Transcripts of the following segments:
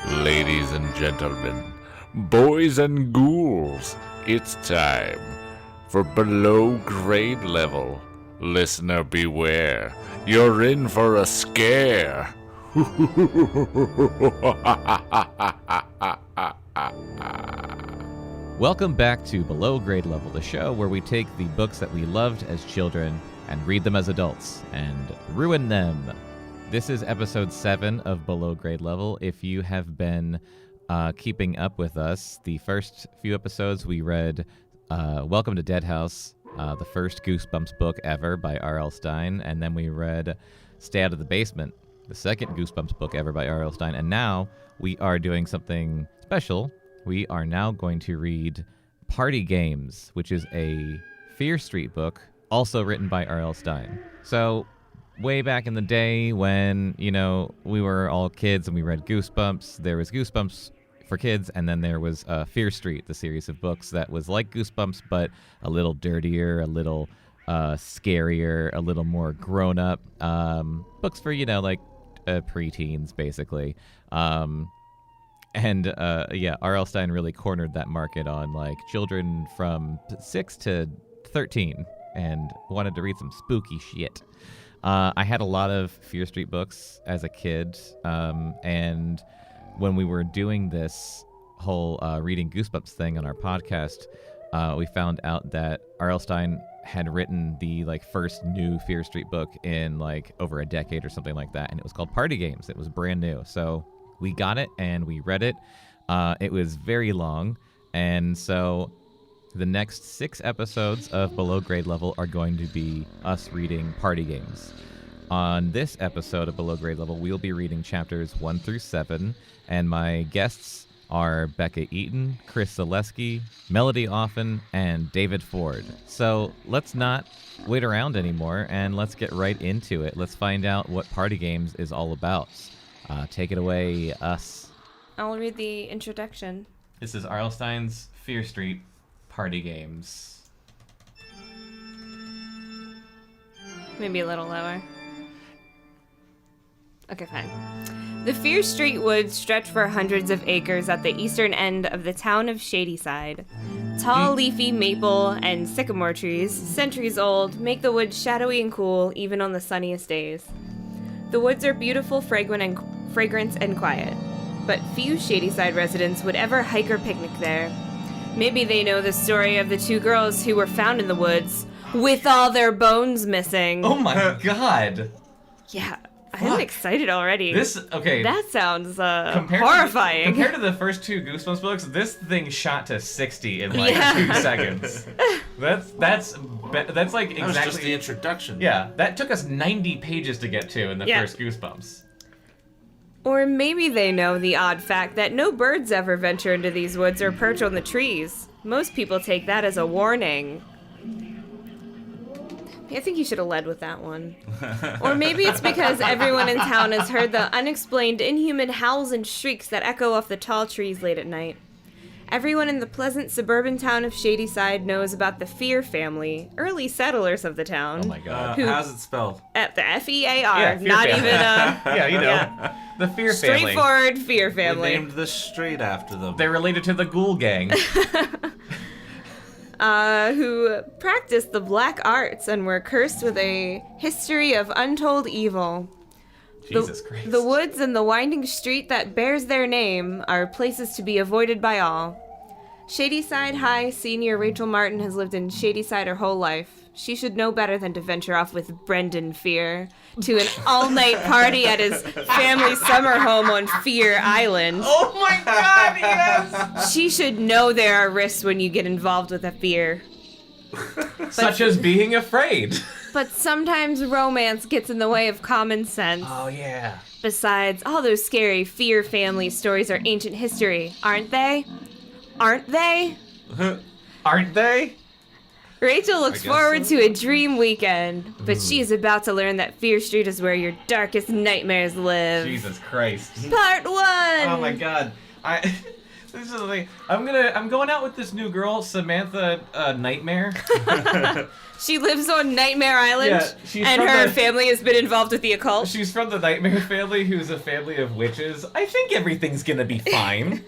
Ladies and gentlemen, boys and ghouls, it's time for Below Grade Level. Listener beware, you're in for a scare. Welcome back to Below Grade Level, the show where we take the books that we loved as children and read them as adults and ruin them. This is episode 7 of Below Grade Level. If you have been keeping up with us, the first few episodes we read Welcome to Dead House, the first Goosebumps book ever by R.L. Stine, and then we read Stay Out of the Basement, the second Goosebumps book ever by R.L. Stine, and now we are doing something special. We are now going to read Party Games, which is a Fear Street book, also written by R.L. Stine. So, way back in the day when, we were all kids and we read Goosebumps, there was Goosebumps for kids, and then there was Fear Street, the series of books that was like Goosebumps, but a little dirtier, a little scarier, a little more grown-up. Books for, preteens, basically. R.L. Stine really cornered that market on, children from 6 to 13 and wanted to read some spooky shit. I had a lot of Fear Street books as a kid, and when we were doing this whole reading Goosebumps thing on our podcast, we found out that R.L. Stine had written the first new Fear Street book in over a decade or something like that, and it was called Party Games. It was brand new, so we got it and we read it. It was very long, and so the next 6 episodes of Below Grade Level are going to be us reading Party Games. On this episode of Below Grade Level, we'll be reading chapters 1 through 7, and my guests are Bekah Eaton, Chris Zaleski, Melody Offen, and David Ford. So let's not wait around anymore, and let's get right into it. Let's find out what Party Games is all about. Take it away, us. I'll read the introduction. This is R.L. Stine's Fear Street Party Games. Maybe a little lower. Okay, fine. The Fear Street woods stretch for hundreds of acres at the eastern end of the town of Shadyside. Tall, leafy maple and sycamore trees, centuries old, make the woods shadowy and cool even on the sunniest days. The woods are beautiful, fragrant and quiet, but few Shadyside residents would ever hike or picnic there. Maybe they know the story of the 2 girls who were found in the woods with all their bones missing. Oh my god! Yeah, I'm excited already. That sounds horrifying. Compared to the first 2 Goosebumps books, this thing shot to 60 in 2 seconds. That's exactly... That was just the introduction. Yeah, that took us 90 pages to get to in the first Goosebumps. Or maybe they know the odd fact that no birds ever venture into these woods or perch on the trees. Most people take that as a warning. I think you should have led with that one. Or maybe it's because everyone in town has heard the unexplained, inhuman howls and shrieks that echo off the tall trees late at night. Everyone in the pleasant suburban town of Shadyside knows about the Fear family, early settlers of the town. Oh my god. How's it spelled? At the F-E-A-R, Yeah, not family. even Yeah, you know. Yeah. The Fear family. Straightforward Fear family. We named the street after them. They're related to the Ghoul Gang. Who practiced the black arts and were cursed with a history of untold evil. Jesus Christ. The woods and the winding street that bears their name are places to be avoided by all. Shadyside High senior Rachel Martin has lived in Shadyside her whole life. She should know better than to venture off with Brendan Fear to an all-night party at his family summer home on Fear Island. Oh my god, yes! She should know there are risks when you get involved with a fear. Such as being afraid. But sometimes romance gets in the way of common sense. Oh yeah. Besides, all those scary Fear family stories are ancient history, aren't they? Aren't they? Aren't they? Rachel looks forward to a dream weekend, but she is about to learn that Fear Street is where your darkest nightmares live. Jesus Christ. Part 1! Oh my god. This is like, I'm going out with this new girl, Samantha Nightmare. She lives on Nightmare Island, Yeah, and her family has been involved with the occult. She's from the Nightmare family, who's a family of witches. I think everything's gonna be fine.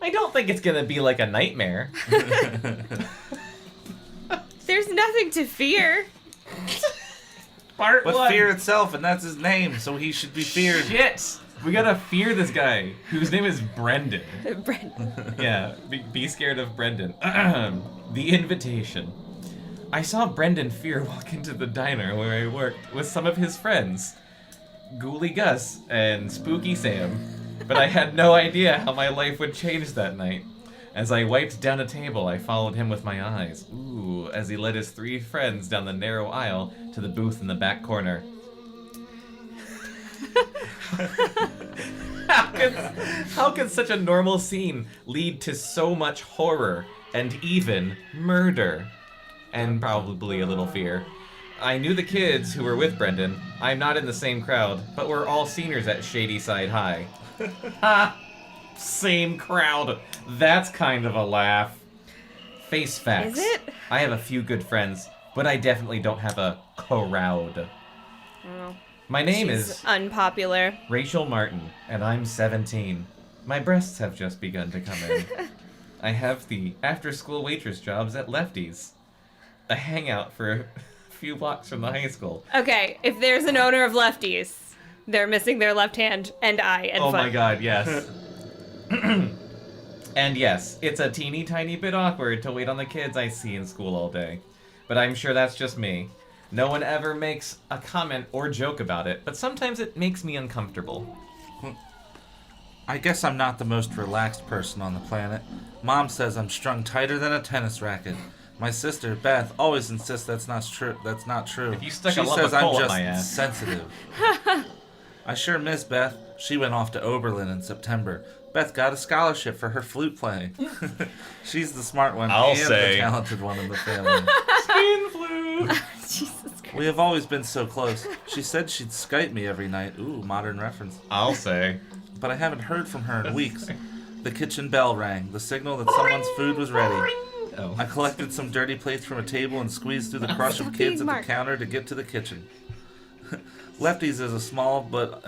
I don't think it's gonna be like a nightmare. There's nothing to fear. Part But one. fear itself, and that's his name, so he should be feared. Shit! We gotta fear this guy, whose name is Brendan. Brendan. Yeah, be scared of Brendan. The invitation. I saw Brendan Fear walk into the diner where I worked with some of his friends, Ghoulie Gus and Spooky Sam, but I had no idea how my life would change that night. As I wiped down a table, I followed him with my eyes. Ooh, as he led his 3 friends down the narrow aisle to the booth in the back corner. How could such a normal scene lead to so much horror and even murder? And probably a little fear. I knew the kids who were with Brendan. I'm not in the same crowd, but we're all seniors at Shady Side High. Ha! Same crowd. That's kind of a laugh. Face facts. Is it? I have a few good friends, but I definitely don't have a crowd. Oh, My name she's is unpopular. Rachel Martin, and I'm 17. My breasts have just begun to come in. I have the after-school waitress jobs at Lefty's, a hangout for a few blocks from the high school. Okay, if there's an owner of Lefties, they're missing their left hand and eye and Oh foot. my god, yes. And yes, it's a teeny tiny bit awkward to wait on the kids I see in school all day. But I'm sure that's just me. No one ever makes a comment or joke about it, but sometimes it makes me uncomfortable. I guess I'm not the most relaxed person on the planet. Mom says I'm strung tighter than a tennis racket. My sister, Beth, always insists that's not true. That's not true. If you stuck she a lump says of coal I'm up just my ass. sensitive. I sure miss Beth. She went off to Oberlin in September. Beth got a scholarship for her flute playing. She's the smart one I'll and say. the talented one in the family. Spin flu! Jesus Christ. We have always been so close. She said she'd Skype me every night. Ooh, modern reference. I'll say. But I haven't heard from her in weeks. The kitchen bell rang, the signal that someone's food was ready. Oh. I collected some dirty plates from a table and squeezed through the crush of Stop kids being at Mark. the counter to get to the kitchen. Lefty's is a small but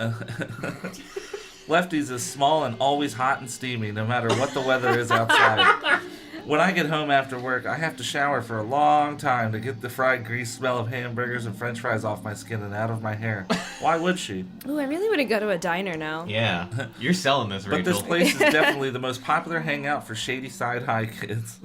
Lefty's is small and always hot and steamy, no matter what the weather is outside. When I get home after work, I have to shower for a long time to get the fried grease smell of hamburgers and french fries off my skin and out of my hair. Why would she? Ooh, I really want to go to a diner now. Yeah, you're selling this, Rachel. But this place is definitely the most popular hangout for Shady Side High kids.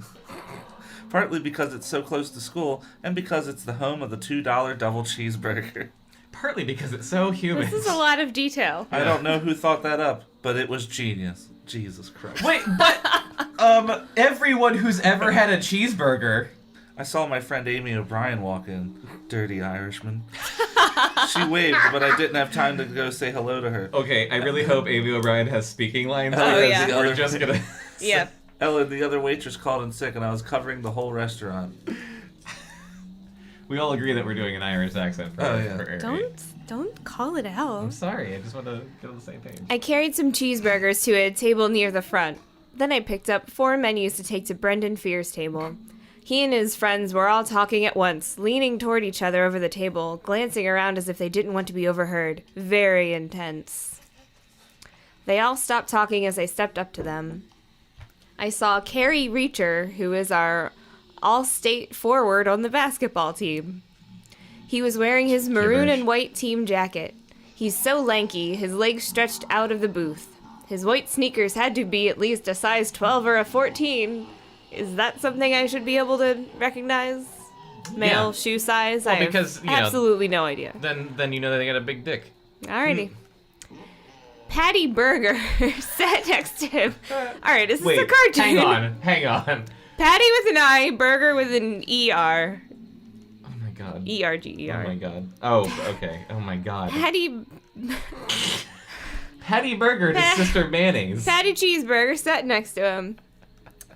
Partly because it's so close to school, and because it's the home of the $2 double cheeseburger. Partly because it's so human. This is a lot of detail. I don't know who thought that up, but it was genius. Jesus Christ. Wait, but everyone who's ever had a cheeseburger. I saw my friend Amy O'Brien walk in. Dirty Irishman. She waved, but I didn't have time to go say hello to her. Okay, I really hope Amy O'Brien has speaking lines. Oh, because yeah. We're just gonna. Yeah. Ellen, the other waitress, called in sick, and I was covering the whole restaurant. We all agree that we're doing an Irish accent for, Oh, yeah. for Ari. Don't call it I'm out. sorry. I just want to get on the same page. I carried some cheeseburgers to a table near the front. Then I picked up 4 menus to take to Brendan Fear's table. He and his friends were all talking at once, leaning toward each other over the table, glancing around as if they didn't want to be overheard. Very intense. They all stopped talking as I stepped up to them. I saw Carrie Reacher, who is our all-state forward on the basketball team. He was wearing his maroon Gibberish. and white team jacket. He's so lanky, his legs stretched out of the booth. His white sneakers had to be at least a size 12 or a 14. Is that something I should be able to recognize? Male Yeah. shoe size? Well, I have because, you know, absolutely no idea. Then you know that they got a big dick. Alrighty. Patty Burger sat next to him. Alright, this is a cartoon. hang on. Patty with an I, Burger with an E-R. Oh my god. E-R-G-E-R. Oh my god. Oh, okay. Oh my god. Patty Patty Burger to Sister Mayonnaise. Patty Cheeseburger sat next to him.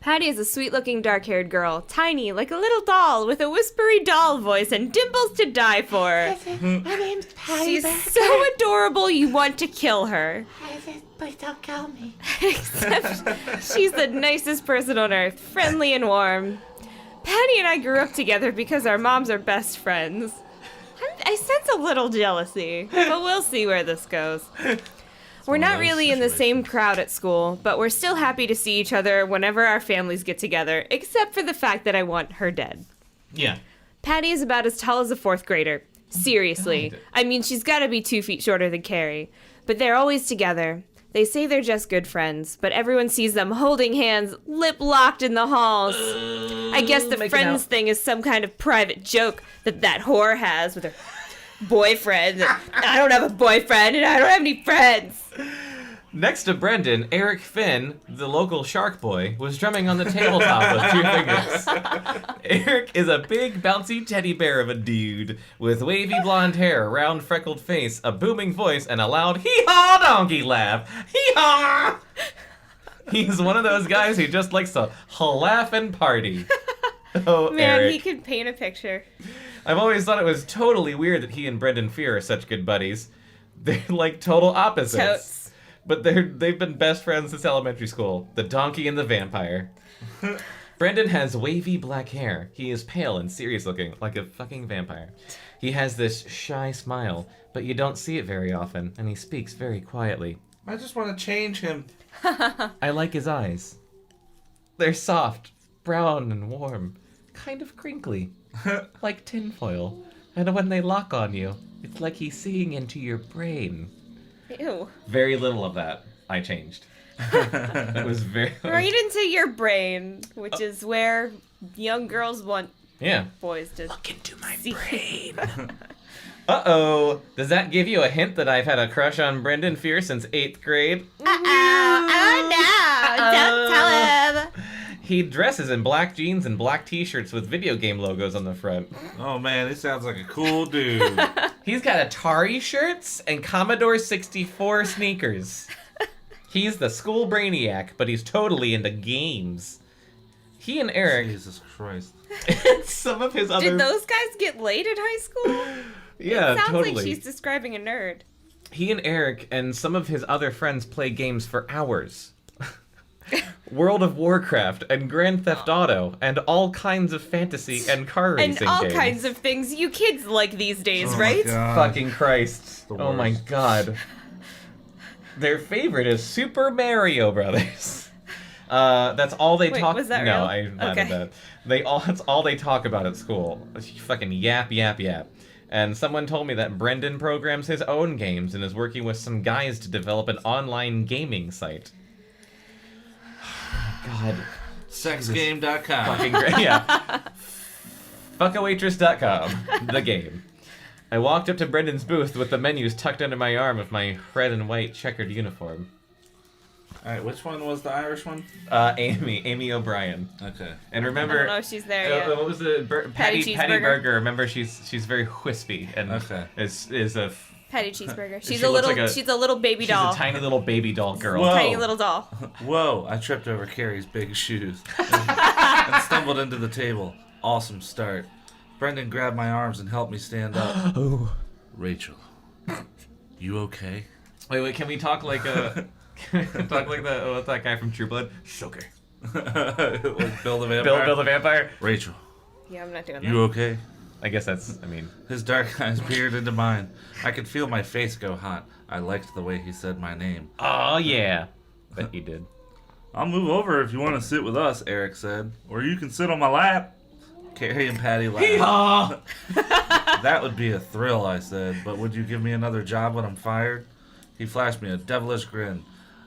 Patty is a sweet-looking dark-haired girl, tiny like a little doll with a whispery doll voice and dimples to die for. My name's Patty She's Bekah. so adorable you want to kill her. Please don't kill me. Except she's the nicest person on earth, friendly and warm. Patty and I grew up together because our moms are best friends. I sense a little jealousy, but we'll see where this goes. We're one of not those really in the same situations. crowd at school, but we're still happy to see each other whenever our families get together, except for the fact that I want her dead. Yeah. Patty is about as tall as a 4th grader. Seriously. God. I mean, she's gotta be 2 feet shorter than Carrie. But they're always together. They say they're just good friends, but everyone sees them holding hands, lip-locked in the halls. I guess the making friends out. thing is some kind of private joke that whore has with her boyfriend. I don't have a boyfriend, and I don't have any friends. Next to Brendan, Eric Finn, the local shark boy, was drumming on the tabletop with 2 fingers. Eric is a big, bouncy teddy bear of a dude with wavy blonde hair, round freckled face, a booming voice, and a loud hee-haw donkey laugh. Hee-haw! He's one of those guys who just likes to laugh and party. Oh, Man, Eric. he could paint a picture. I've always thought it was totally weird that he and Brendan Fear are such good buddies. They're like total opposites. Totes. But they've been best friends since elementary school. The donkey and the vampire. Brendan has wavy black hair. He is pale and serious looking, like a fucking vampire. He has this shy smile, but you don't see it very often, and he speaks very quietly. I just want to change him. I like his eyes. They're soft, brown and warm, kind of crinkly, like tinfoil. And when they lock on you, it's like he's seeing into your brain. Ew. Very little of that I changed. It was very... Right into your brain, which is where young girls want Yeah. boys to Look into my see. brain. Uh-oh. Does that give you a hint that I've had a crush on Brendan Fear since 8th grade? Oh no! Don't tell him! He dresses in black jeans and black t-shirts with video game logos on the front. Oh man, he sounds like a cool dude. He's got Atari shirts and Commodore 64 sneakers. He's the school brainiac, but he's totally into games. He and Eric, Jesus Christ. and some of his other... Did those guys get laid at high school? Yeah, Sounds totally. like she's describing a nerd. He and Eric and some of his other friends play games for hours. World of Warcraft and Grand Theft Auto and all kinds of fantasy and car racing And all games. kinds of things you kids like these days, Oh right? My God. Fucking Christ. The Oh my worst. god. Their favorite is Super Mario Brothers. That's all they Wait, talk. was that no, real? I added Okay. that. That's all they talk about at school. Fucking yap, yap, yap. And someone told me that Brendan programs his own games and is working with some guys to develop an online gaming site. God. Sexgame.com. Fucking great. Yeah. Fuckawaitress.com. The game. I walked up to Brendan's booth with the menus tucked under my arm of my red and white checkered uniform. Alright, which one was the Irish one? Amy O'Brien. Okay. And I remember, don't know if she's there yet. what was the Patty Cheeseburger. Burger? Remember, she's very wispy and Okay. is a Patty cheeseburger. She She's a looks little. like she's a little baby she's doll. a tiny little baby doll girl. Whoa. Tiny little doll. Whoa, I tripped over Carrie's big shoes and stumbled into the table. Awesome start. Brendan grabbed my arms and helped me stand up. Oh. Rachel, you okay? Wait, can we talk like talk like what's that guy from True Blood? Sugar. Like Bill the Vampire? Bill the Vampire? Rachel, Yeah, I'm not doing you that. okay? I guess that's, His dark eyes peered into mine. I could feel my face go hot. I liked the way he said my name. oh yeah. Bet he did. I'll move over if you want to sit with us, Eric said. Or you can sit on my lap. Carrie and Patty laughed. Hee-haw! That would be a thrill, I said. But would you give me another job when I'm fired? He flashed me a devilish grin.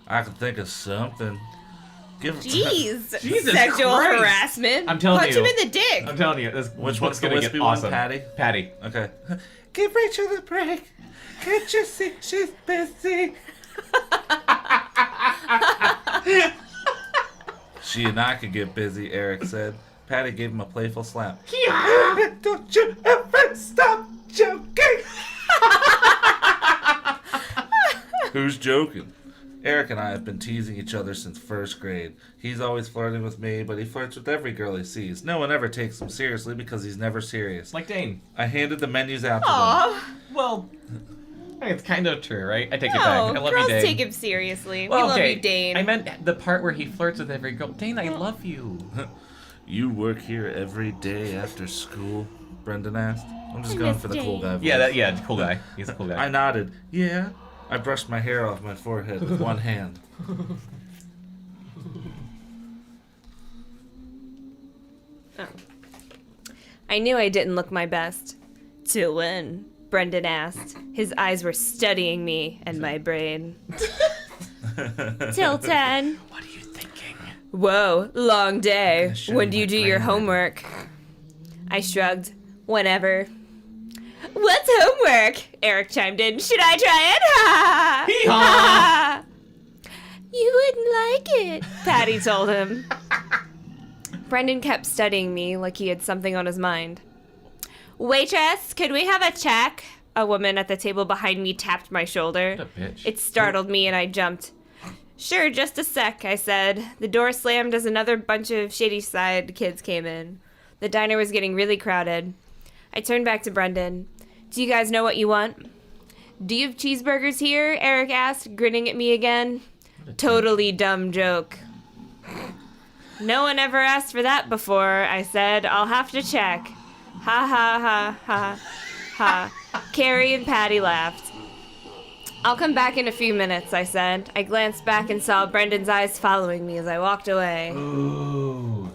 I could think of something. Jeez. Jesus Sexual Christ. harassment. I'm telling Punch you. him in the dick. I'm telling you, this Which book's one's the gonna wispy get one, awesome. Patty? Patty. Okay. Give Rachel a break. Can't you see she's busy? She and I could get busy, Eric said. Patty gave him a playful slap. Don't you ever stop joking. Who's joking? Eric and I have been teasing each other since first grade. He's always flirting with me, but he flirts with every girl he sees. No one ever takes him seriously because he's never serious. Like Dane. I handed the menus out to them. Aw. Well, it's kind of true, right? I take it No, back. I love girls you, Dane. take him seriously. Well, we love okay. you, Dane. I meant the part where he flirts with every girl. Dane, I love you. You work here every day after school? Brendan asked. I'm just going for the cool guy voice. Yeah, cool guy. He's a cool guy. I nodded. Yeah. I brushed my hair off my forehead with one hand. Oh. I knew I didn't look my best. Till when? Brendan asked. His eyes were studying me and my brain. Till 10. What are you thinking? Whoa, long day. should've When do you my do your brain homework? I shrugged. Whenever. What's homework? Eric chimed in. Should I try it? Hee-haw! You wouldn't like it, Patty told him. Brendan kept studying me like he had something on his mind. Waitress, could we have a check? A woman at the table behind me tapped my shoulder. What a bitch. It startled me and I jumped. Sure, just a sec, I said. The door slammed as another bunch of Shady Side kids came in. The diner was getting really crowded. I turned back to Brendan. Do you guys know what you want? Do you have cheeseburgers here? Eric asked, grinning at me again. Totally dumb joke. No one ever asked for that before, I said. I'll have to check. Ha ha ha ha ha. Carrie and Patty laughed. I'll come back in a few minutes, I said. I glanced back and saw Brendan's eyes following me as I walked away. Ooh.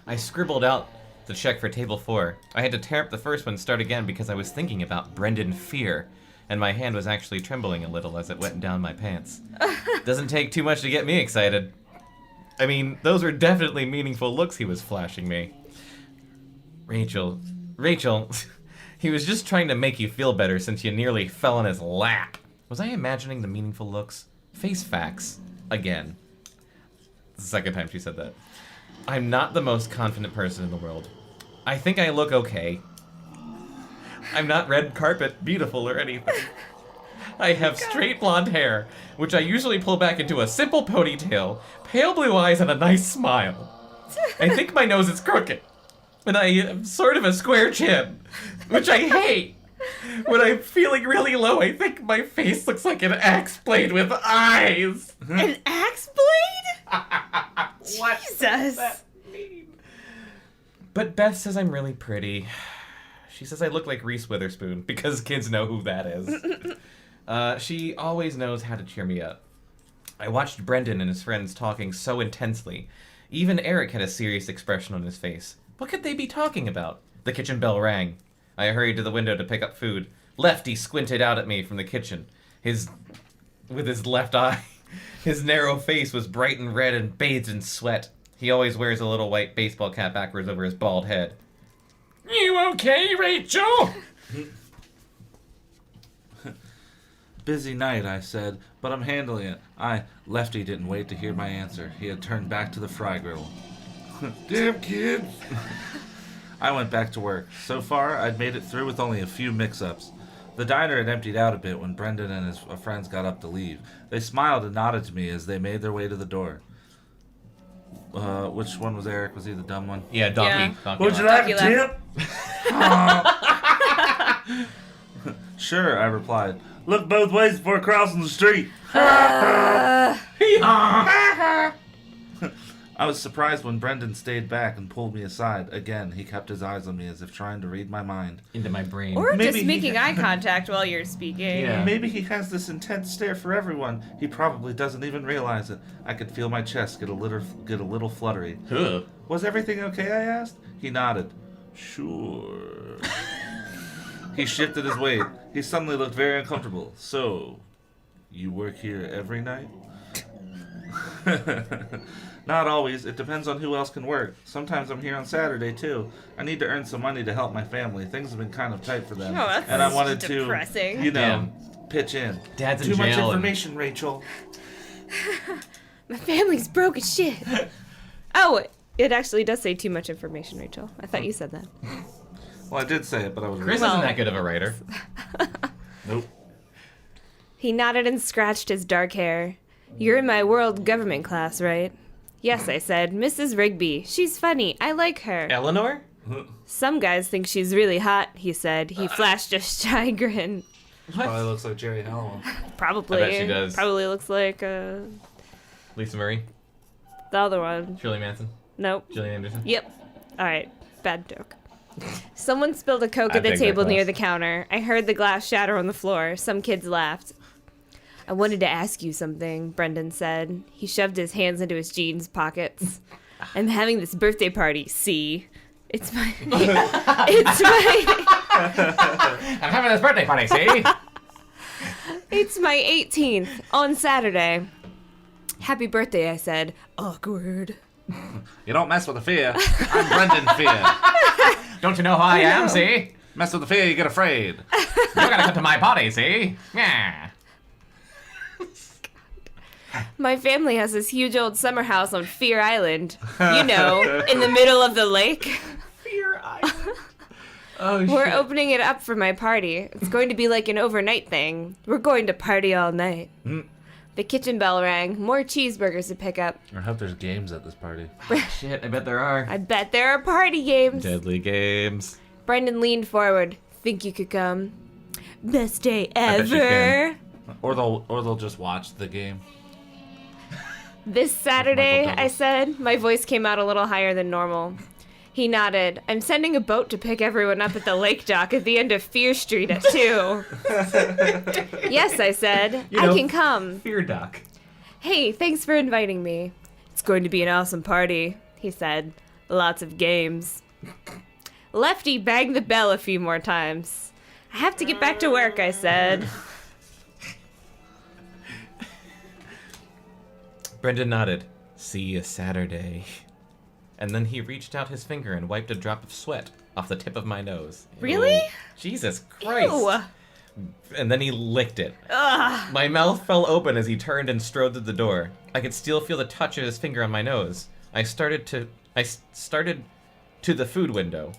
I scribbled out the check for table 4. I had to tear up the first one and start again because I was thinking about Brendan Fear, and my hand was actually trembling a little as it went down my pants. Doesn't take too much to get me excited. I mean, those were definitely meaningful looks he was flashing me. Rachel, he was just trying to make you feel better since you nearly fell in his lap. Was I imagining the meaningful looks? Face facts. Again. It's the second time she said that. I'm not the most confident person in the world. I think I look okay. I'm not red carpet beautiful or anything. I have straight blonde hair, which I usually pull back into a simple ponytail, pale blue eyes, and a nice smile. I think my nose is crooked, and I have sort of a square chin, which I hate. When I'm feeling really low, I think my face looks like an axe blade with eyes. An axe blade? What Jesus. does that mean? But Beth says I'm really pretty. She says I look like Reese Witherspoon, because kids know who that is. She always knows how to cheer me up. I watched Brendan and his friends talking so intensely. Even Eric had a serious expression on his face. What could they be talking about? The kitchen bell rang. I hurried to the window to pick up food. Lefty squinted out at me from the kitchen. With his left eye. His narrow face was bright and red and bathed in sweat. He always wears a little white baseball cap backwards over his bald head. You okay, Rachel? Busy night, I said, but I'm handling it. Lefty didn't wait to hear my answer. He had turned back to the fry griddle. Damn kids! I went back to work. So far, I'd made it through with only a few mix-ups. The diner had emptied out a bit when Brendan and his friends got up to leave. They smiled and nodded to me as they made their way to the door. Which one was Eric? Was he the dumb one? Yeah, donkey. Yeah. Would you like a tip? Sure, I replied. Look both ways before crossing the street. I was surprised when Brendan stayed back and pulled me aside. Again, he kept his eyes on me as if trying to read my mind. Into my brain. Or Maybe just he- making eye contact while you're speaking. Yeah. Maybe he has this intense stare for everyone. He probably doesn't even realize it. I could feel my chest get a little fluttery. Ugh. Was everything okay, I asked? He nodded. Sure. He shifted his weight. He suddenly looked very uncomfortable. So, you work here every night? Not always. It depends on who else can work. Sometimes I'm here on Saturday, too. I need to earn some money to help my family. Things have been kind of tight for them. Oh, that's and I wanted depressing. to, pitch in. Dad's in Too much jail and- information, Rachel. My family's broke as shit. Oh, it actually does say too much information, Rachel. I thought you said that. Well, I did say it, but I was Chris Well- isn't that good of a writer. Nope. He nodded and scratched his dark hair. You're in my world government class, right? Yes, I said. Mrs. Rigby. She's funny. I like her. Eleanor? Some guys think she's really hot, he said. He flashed a shy grin. Probably looks like Jerry Halliwell. Probably. I bet she does. Probably looks like Lisa Marie? the other one. Shirley Manson? Nope. Gillian Anderson? Yep. All right. Bad joke. Someone spilled a Coke I at the think that table near class. the counter. I heard the glass shatter on the floor. Some kids laughed. I wanted to ask you something, Brendan said. He shoved his hands into his jeans pockets. I'm having this birthday party, see? It's my... it's my... I'm having this birthday party, see? It's my 18th, on Saturday. Happy birthday, I said. Awkward. You don't mess with the fear. I'm Brendan Fear. Don't you know who I am, see? Mess with the fear, you get afraid. You gotta come to my party, see? Yeah. My family has this huge old summer house on Fear Island. You know, in the middle of the lake. Fear Island. Oh, shit. We're opening it up for my party. It's going to be like an overnight thing. We're going to party all night. The kitchen bell rang. More cheeseburgers to pick up. I hope there's games at this party. Shit, I bet there are. I bet there are party games. Deadly games. Brendan leaned forward. Think you could come? Best day bet you ever. Or they'll just watch the game. This Saturday, Michael I Douglas. said. My voice came out a little higher than normal. He nodded. I'm sending a boat to pick everyone up at the lake dock at the end of Fear Street at 2. Yes, I said. You know, I can come. Fear Doc. Hey, thanks for inviting me. It's going to be an awesome party, he said. Lots of games. Lefty banged the bell a few more times. I have to get back to work, I said. Brendan nodded. See you Saturday. And then he reached out his finger and wiped a drop of sweat off the tip of my nose. Really? Ew. Jesus Christ. Ew. And then he licked it. Ugh. My mouth fell open as he turned and strode to the door. I could still feel the touch of his finger on my nose. I started to the food window.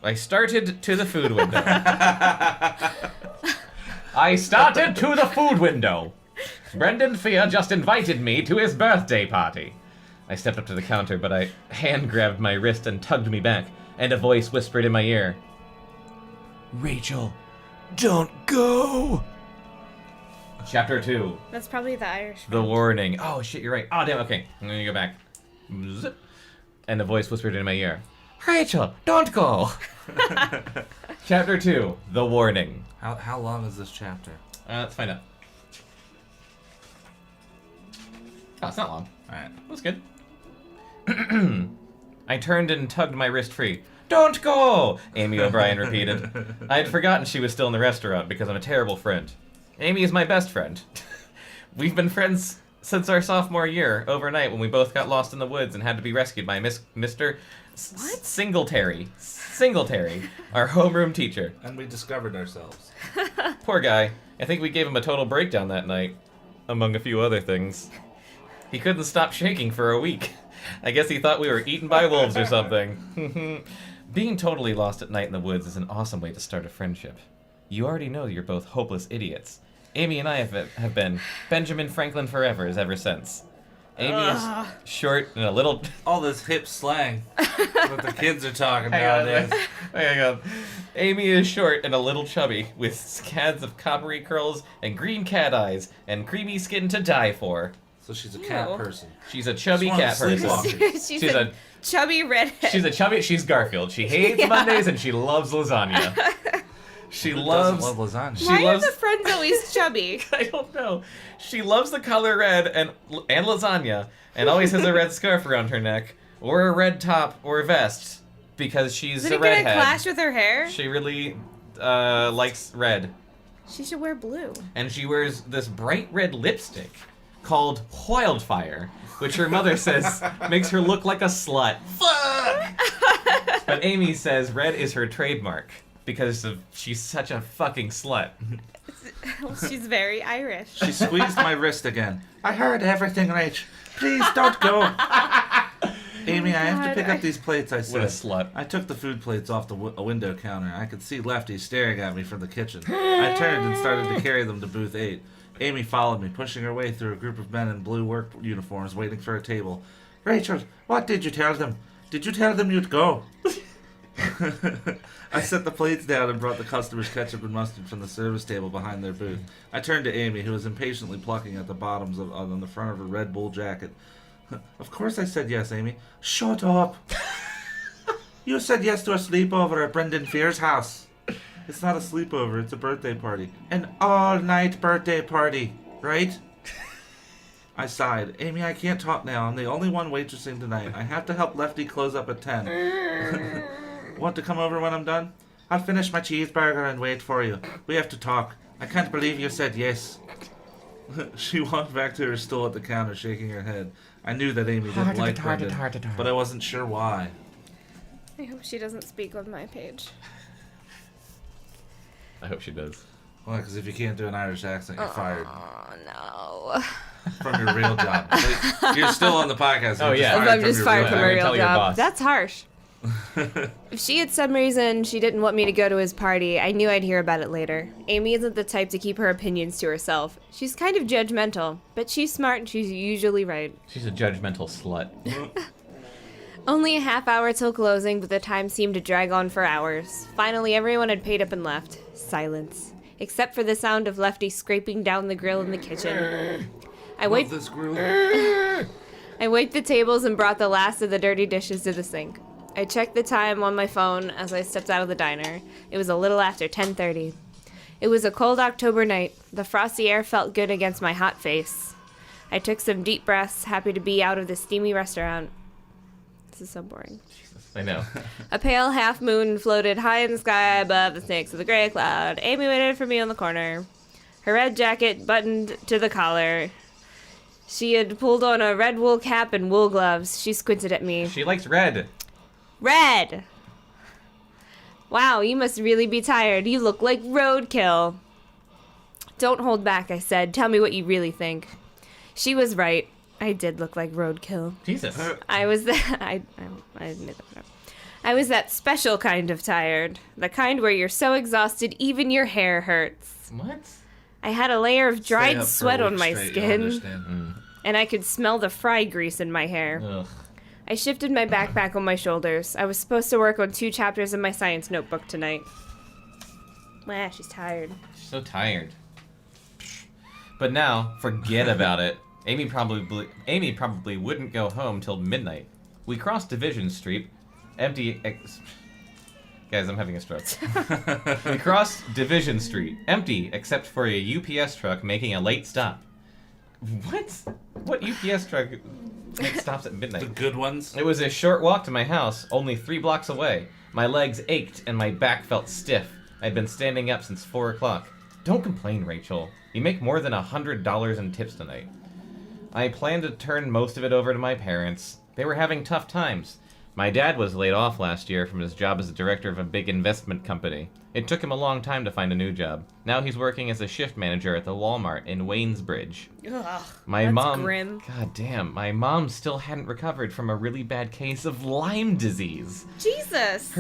I started to the food window. I started to the food window. Brendan Fear just invited me to his birthday party. I stepped up to the counter, but a hand grabbed my wrist and tugged me back, and a voice whispered in my ear. Rachel, don't go! Chapter 2. That's probably the Irish The warning. Oh, shit, you're right. Oh, damn, okay. I'm gonna go back. Zip. And a voice whispered in my ear. Rachel, don't go! Chapter 2. The warning. How long is this chapter? Let's find out. Oh, it's not long. Alright. That was good. I turned and tugged my wrist free. Don't go! Amy O'Brien repeated. I had forgotten she was still in the restaurant because I'm a terrible friend. Amy is my best friend. We've been friends since our sophomore year, overnight when we both got lost in the woods and had to be rescued by Mr. Singletary, our homeroom teacher. And we discovered ourselves. Poor guy. I think we gave him a total breakdown that night, among a few other things. He couldn't stop shaking for a week. I guess he thought we were eaten by wolves or something. Being totally lost at night in the woods is an awesome way to start a friendship. You already know you're both hopeless idiots. Amy and I have been Benjamin Franklin forevers ever since. Amy is short and a little... All this hip slang that the kids are talking nowadays. Hang on. Amy is short and a little chubby, with scads of coppery curls and green cat eyes and creamy skin to die for. So she's a cat Ew. person. She's a chubby She's one of cat the person. sleepwalkers. She's a chubby redhead. She's Garfield. She hates Mondays and she loves lasagna. She Who loves doesn't love lasagna? She Why loves- are the friends always chubby? I don't know. She loves the color red and lasagna, and always has a red scarf around her neck, or a red top or vest, because she's Isn't a it gonna redhead. clash with her hair? She really likes red, She should wear blue. and she wears this bright red lipstick called Wildfire, which her mother says makes her look like a slut. Fuck! But Amy says red is her trademark because she's such a fucking slut. She's very Irish. She squeezed my wrist again. I heard everything, Rach. Please don't go. Amy, I have to pick up these plates, I said. What a slut. I took the food plates off the window counter. I could see Lefty staring at me from the kitchen. I turned and started to carry them to booth 8. Amy followed me, pushing her way through a group of men in blue work uniforms waiting for a table. Rachel, what did you tell them? Did you tell them you'd go? I set the plates down and brought the customers ketchup and mustard from the service table behind their booth. I turned to Amy, who was impatiently plucking at the bottoms on the front of her Red Bull jacket. Of course I said yes, Amy. Shut up. You said yes to a sleepover at Brendan Fear's house. It's not a sleepover, it's a birthday party. An all-night birthday party, right? I sighed. Amy, I can't talk now. I'm the only one waitressing tonight. I have to help Lefty close up at 10. Want to come over when I'm done? I'll finish my cheeseburger and wait for you. We have to talk. I can't believe you said yes. She walked back to her stool at the counter, shaking her head. I knew that Amy didn't like Brendan, but I wasn't sure why. I hope she doesn't speak on my page. I hope she does. Well, because if you can't do an Irish accent, you're fired Oh, no. from your real job. Like, you're still on the podcast. Oh, yeah. I'm just fired from real a job. real Tell your job. boss. That's harsh. If she had some reason she didn't want me to go to his party, I knew I'd hear about it later. Amy isn't the type to keep her opinions to herself. She's kind of judgmental, but she's smart and she's usually right. She's a judgmental slut. Only a half hour till closing, but the time seemed to drag on for hours. Finally, everyone had paid up and left. Silence. Except for the sound of Lefty scraping down the grill in the kitchen. I wiped this grill. I wiped the tables and brought the last of the dirty dishes to the sink. I checked the time on my phone as I stepped out of the diner. It was a little after 10:30. It was a cold October night. The frosty air felt good against my hot face. I took some deep breaths, happy to be out of the steamy restaurant. This is so boring. I know. A pale half moon floated high in the sky above the snakes of the gray cloud. Amy waited for me on the corner. Her red jacket buttoned to the collar. She had pulled on a red wool cap and wool gloves. She squinted at me. She likes red. Red! Wow, you must really be tired. You look like roadkill. Don't hold back, I said. Tell me what you really think. She was right. I did look like roadkill. Jesus. I was that. I admit that. I was that special kind of tired. The kind where you're so exhausted, even your hair hurts. What? I had a layer of Stay dried up for a sweat week on my straight, you'll skin, understand. and I could smell the fry grease in my hair. Ugh. I shifted my backpack on my shoulders. I was supposed to work on 2 chapters of my science notebook tonight. Wow, she's tired. She's so tired. But now, forget about it. Amy probably wouldn't go home till midnight. We crossed Division Street, Guys, I'm having a stroke. We crossed Division Street, empty except for a UPS truck making a late stop. What? What UPS truck makes stops at midnight? The good ones. It was a short walk to my house, only 3 blocks away. My legs ached and my back felt stiff. I'd been standing up since 4 o'clock. Don't complain, Rachel. You make more than $100 in tips tonight. I planned to turn most of it over to my parents. They were having tough times. My dad was laid off last year from his job as a director of a big investment company. It took him a long time to find a new job. Now he's working as a shift manager at the Walmart in Waynesbridge. Ugh, My that's mom, grim. God damn, my mom still hadn't recovered from a really bad case of Lyme disease. Jesus!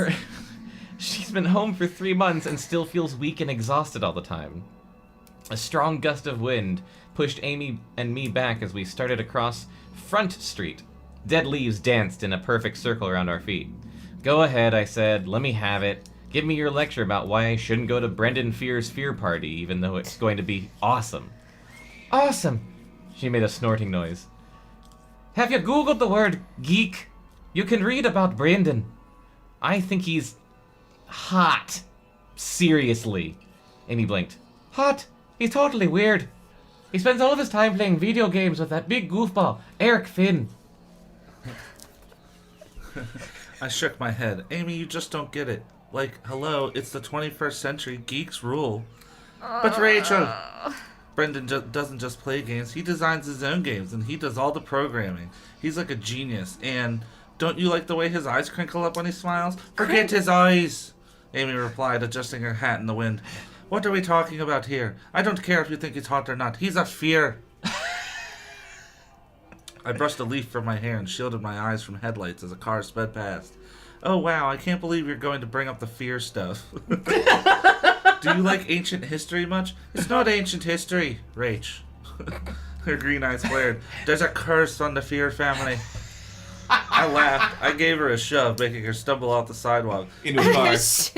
She's been home for 3 months and still feels weak and exhausted all the time. A strong gust of wind pushed Amy and me back as we started across Front Street. Dead leaves danced in a perfect circle around our feet. Go ahead, I said. Let me have it. Give me your lecture about why I shouldn't go to Brendan Fear's Fear Party, even though it's going to be awesome. Awesome! She made a snorting noise. Have you Googled the word geek? You can read about Brendan. I think he's hot. Seriously. Amy blinked. Hot? He's totally weird. He spends all of his time playing video games with that big goofball, Eric Finn. I shook my head. Amy, you just don't get it. Like, hello, it's the 21st century. Geeks rule. But Rachel, Brendan doesn't just play games. He designs his own games, and he does all the programming. He's like a genius. And don't you like the way his eyes crinkle up when he smiles? Forget his eyes, Amy replied, adjusting her hat in the wind. What are we talking about here? I don't care if you think he's hot or not. He's a fear. I brushed a leaf from my hair and shielded my eyes from headlights as a car sped past. Oh wow, I can't believe you're going to bring up the fear stuff. Do you like ancient history much? It's not ancient history, Rach. Her green eyes flared. There's a curse on the Fear family. I laughed. I gave her a shove, making her stumble off the sidewalk. Into a car.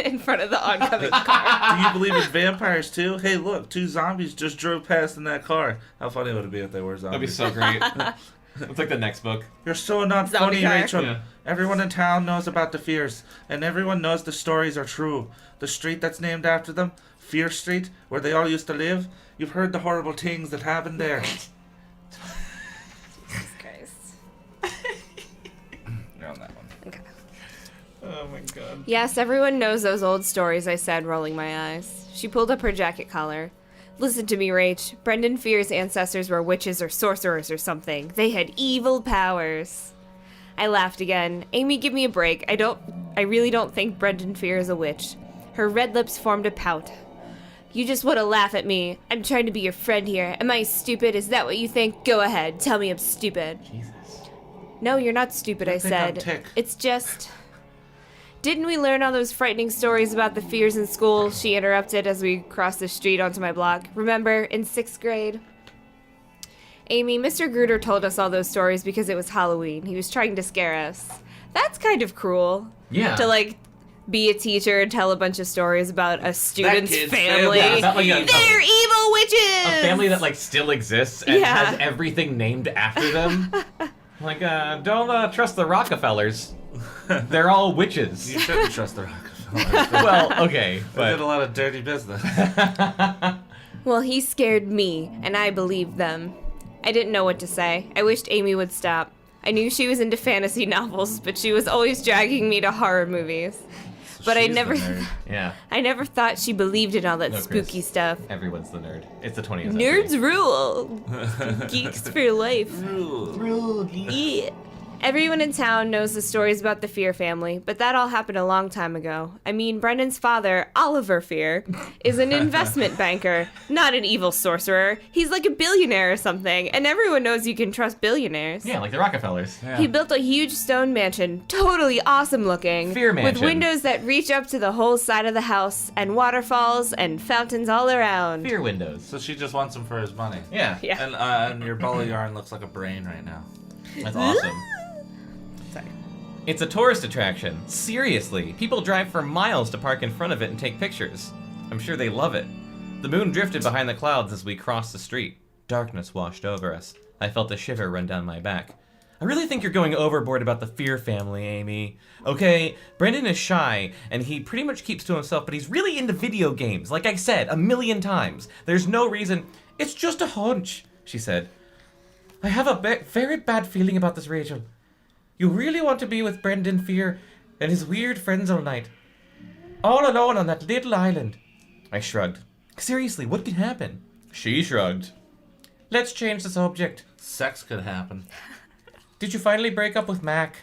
In front of the oncoming car. Do you believe in vampires too? Hey, look, 2 zombies just drove past in that car. How funny would it be if they were zombies? That'd be so great. It's like the next book. You're so not Zombie funny, car. Rachel. Yeah. Everyone in town knows about the Fears, and everyone knows the stories are true. The street that's named after them, Fear Street, where they all used to live, you've heard the horrible things that happened there. Jesus Christ. You're on that one. Okay. Oh my god. Yes, everyone knows those old stories, I said, rolling my eyes. She pulled up her jacket collar. Listen to me, Rach. Brendan Fear's ancestors were witches or sorcerers or something. They had evil powers. I laughed again. Amy, give me a break. I really don't think Brendan Fear is a witch. Her red lips formed a pout. You just want to laugh at me. I'm trying to be your friend here. Am I stupid? Is that what you think? Go ahead. Tell me I'm stupid. Jesus. No, you're not stupid, I think I'm said. tick. It's just... Didn't we learn all those frightening stories about the fears in school? She interrupted as we crossed the street onto my block. Remember, in 6th grade? Amy, Mr. Gruder told us all those stories because it was Halloween. He was trying to scare us. That's kind of cruel. Yeah. To, like, be a teacher and tell a bunch of stories about a student's kid's family. family. Yeah, not like They're evil witches! a family that like still exists and Yeah. has everything named after them. Like, don't trust the Rockefellers. They're all witches. You shouldn't trust the Rockefellers. Well, okay, They did a but lot of dirty business. Well, he scared me, and I believed them. I didn't know what to say. I wished Amy would stop. I knew she was into fantasy novels, but she was always dragging me to horror movies. But I She's the never nerd. yeah, I never thought she believed in all that No, spooky Chris. stuff. everyone's the nerd. It's the 20th century. Nerds rule. Geeks for life. Ooh. Yeah. Everyone in town knows the stories about the Fear family, but that all happened a long time ago. I mean, Brendan's father, Oliver Fear, is an investment banker, not an evil sorcerer. He's like a billionaire or something, and everyone knows you can trust billionaires. Yeah, like the Rockefellers. Yeah. He built a huge stone mansion, totally awesome looking, Fear with mansion. windows that reach up to the whole side of the house, and waterfalls and fountains all around. Fear windows. So she just wants him for his money. Yeah, Yeah. And your ball of yarn looks like a brain right now. that's awesome. Sorry. It's a tourist attraction. Seriously, people drive for miles to park in front of it and take pictures. I'm sure they love it. The moon drifted behind the clouds as we crossed the street. Darkness washed over us. I felt a shiver run down my back. I really think you're going overboard about the Fear family, Amy. Okay, Brendan is shy, and he pretty much keeps to himself, but he's really into video games, like I said 1,000,000 times. There's no reason... It's just a hunch, she said. I have a very bad feeling about this, Rachel. You really want to be with Brendan Fear and his weird friends all night. All alone on that little island. I shrugged. Seriously, what could happen? She shrugged. Let's change the subject. Sex could happen. Did you finally break up with Mac?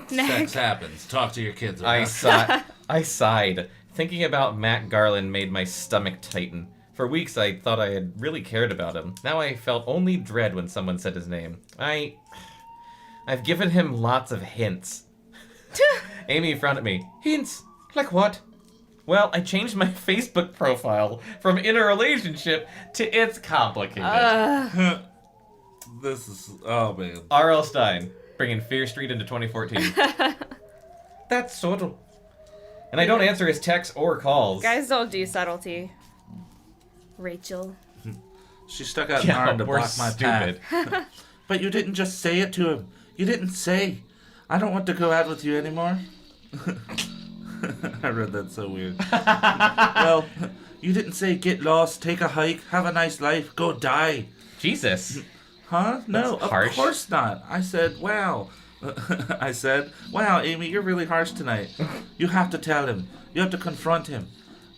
Sex happens. Talk to your kids about it. I sighed. Thinking about Mac Garland made my stomach tighten. For weeks I thought I had really cared about him. Now I felt only dread when someone said his name. I've given him lots of hints. Amy frowned at me. Hints? Like what? Well, I changed my Facebook profile from in a relationship to it's complicated. This is... Oh, man. R.L. Stine, bringing Fear Street into 2014. That's subtle. And I don't answer his texts or calls. Guys don't do subtlety. Rachel. She stuck out an arm to we're block my stupid. path. But you didn't just say it to him. You didn't say, I don't want to go out with you anymore. I read that so weird. Well, you didn't say get lost, take a hike, have a nice life, go die. Jesus. Huh? No, That's of harsh. course not. I said, wow. I said, wow, Amy, you're really harsh tonight. You have to tell him. You have to confront him.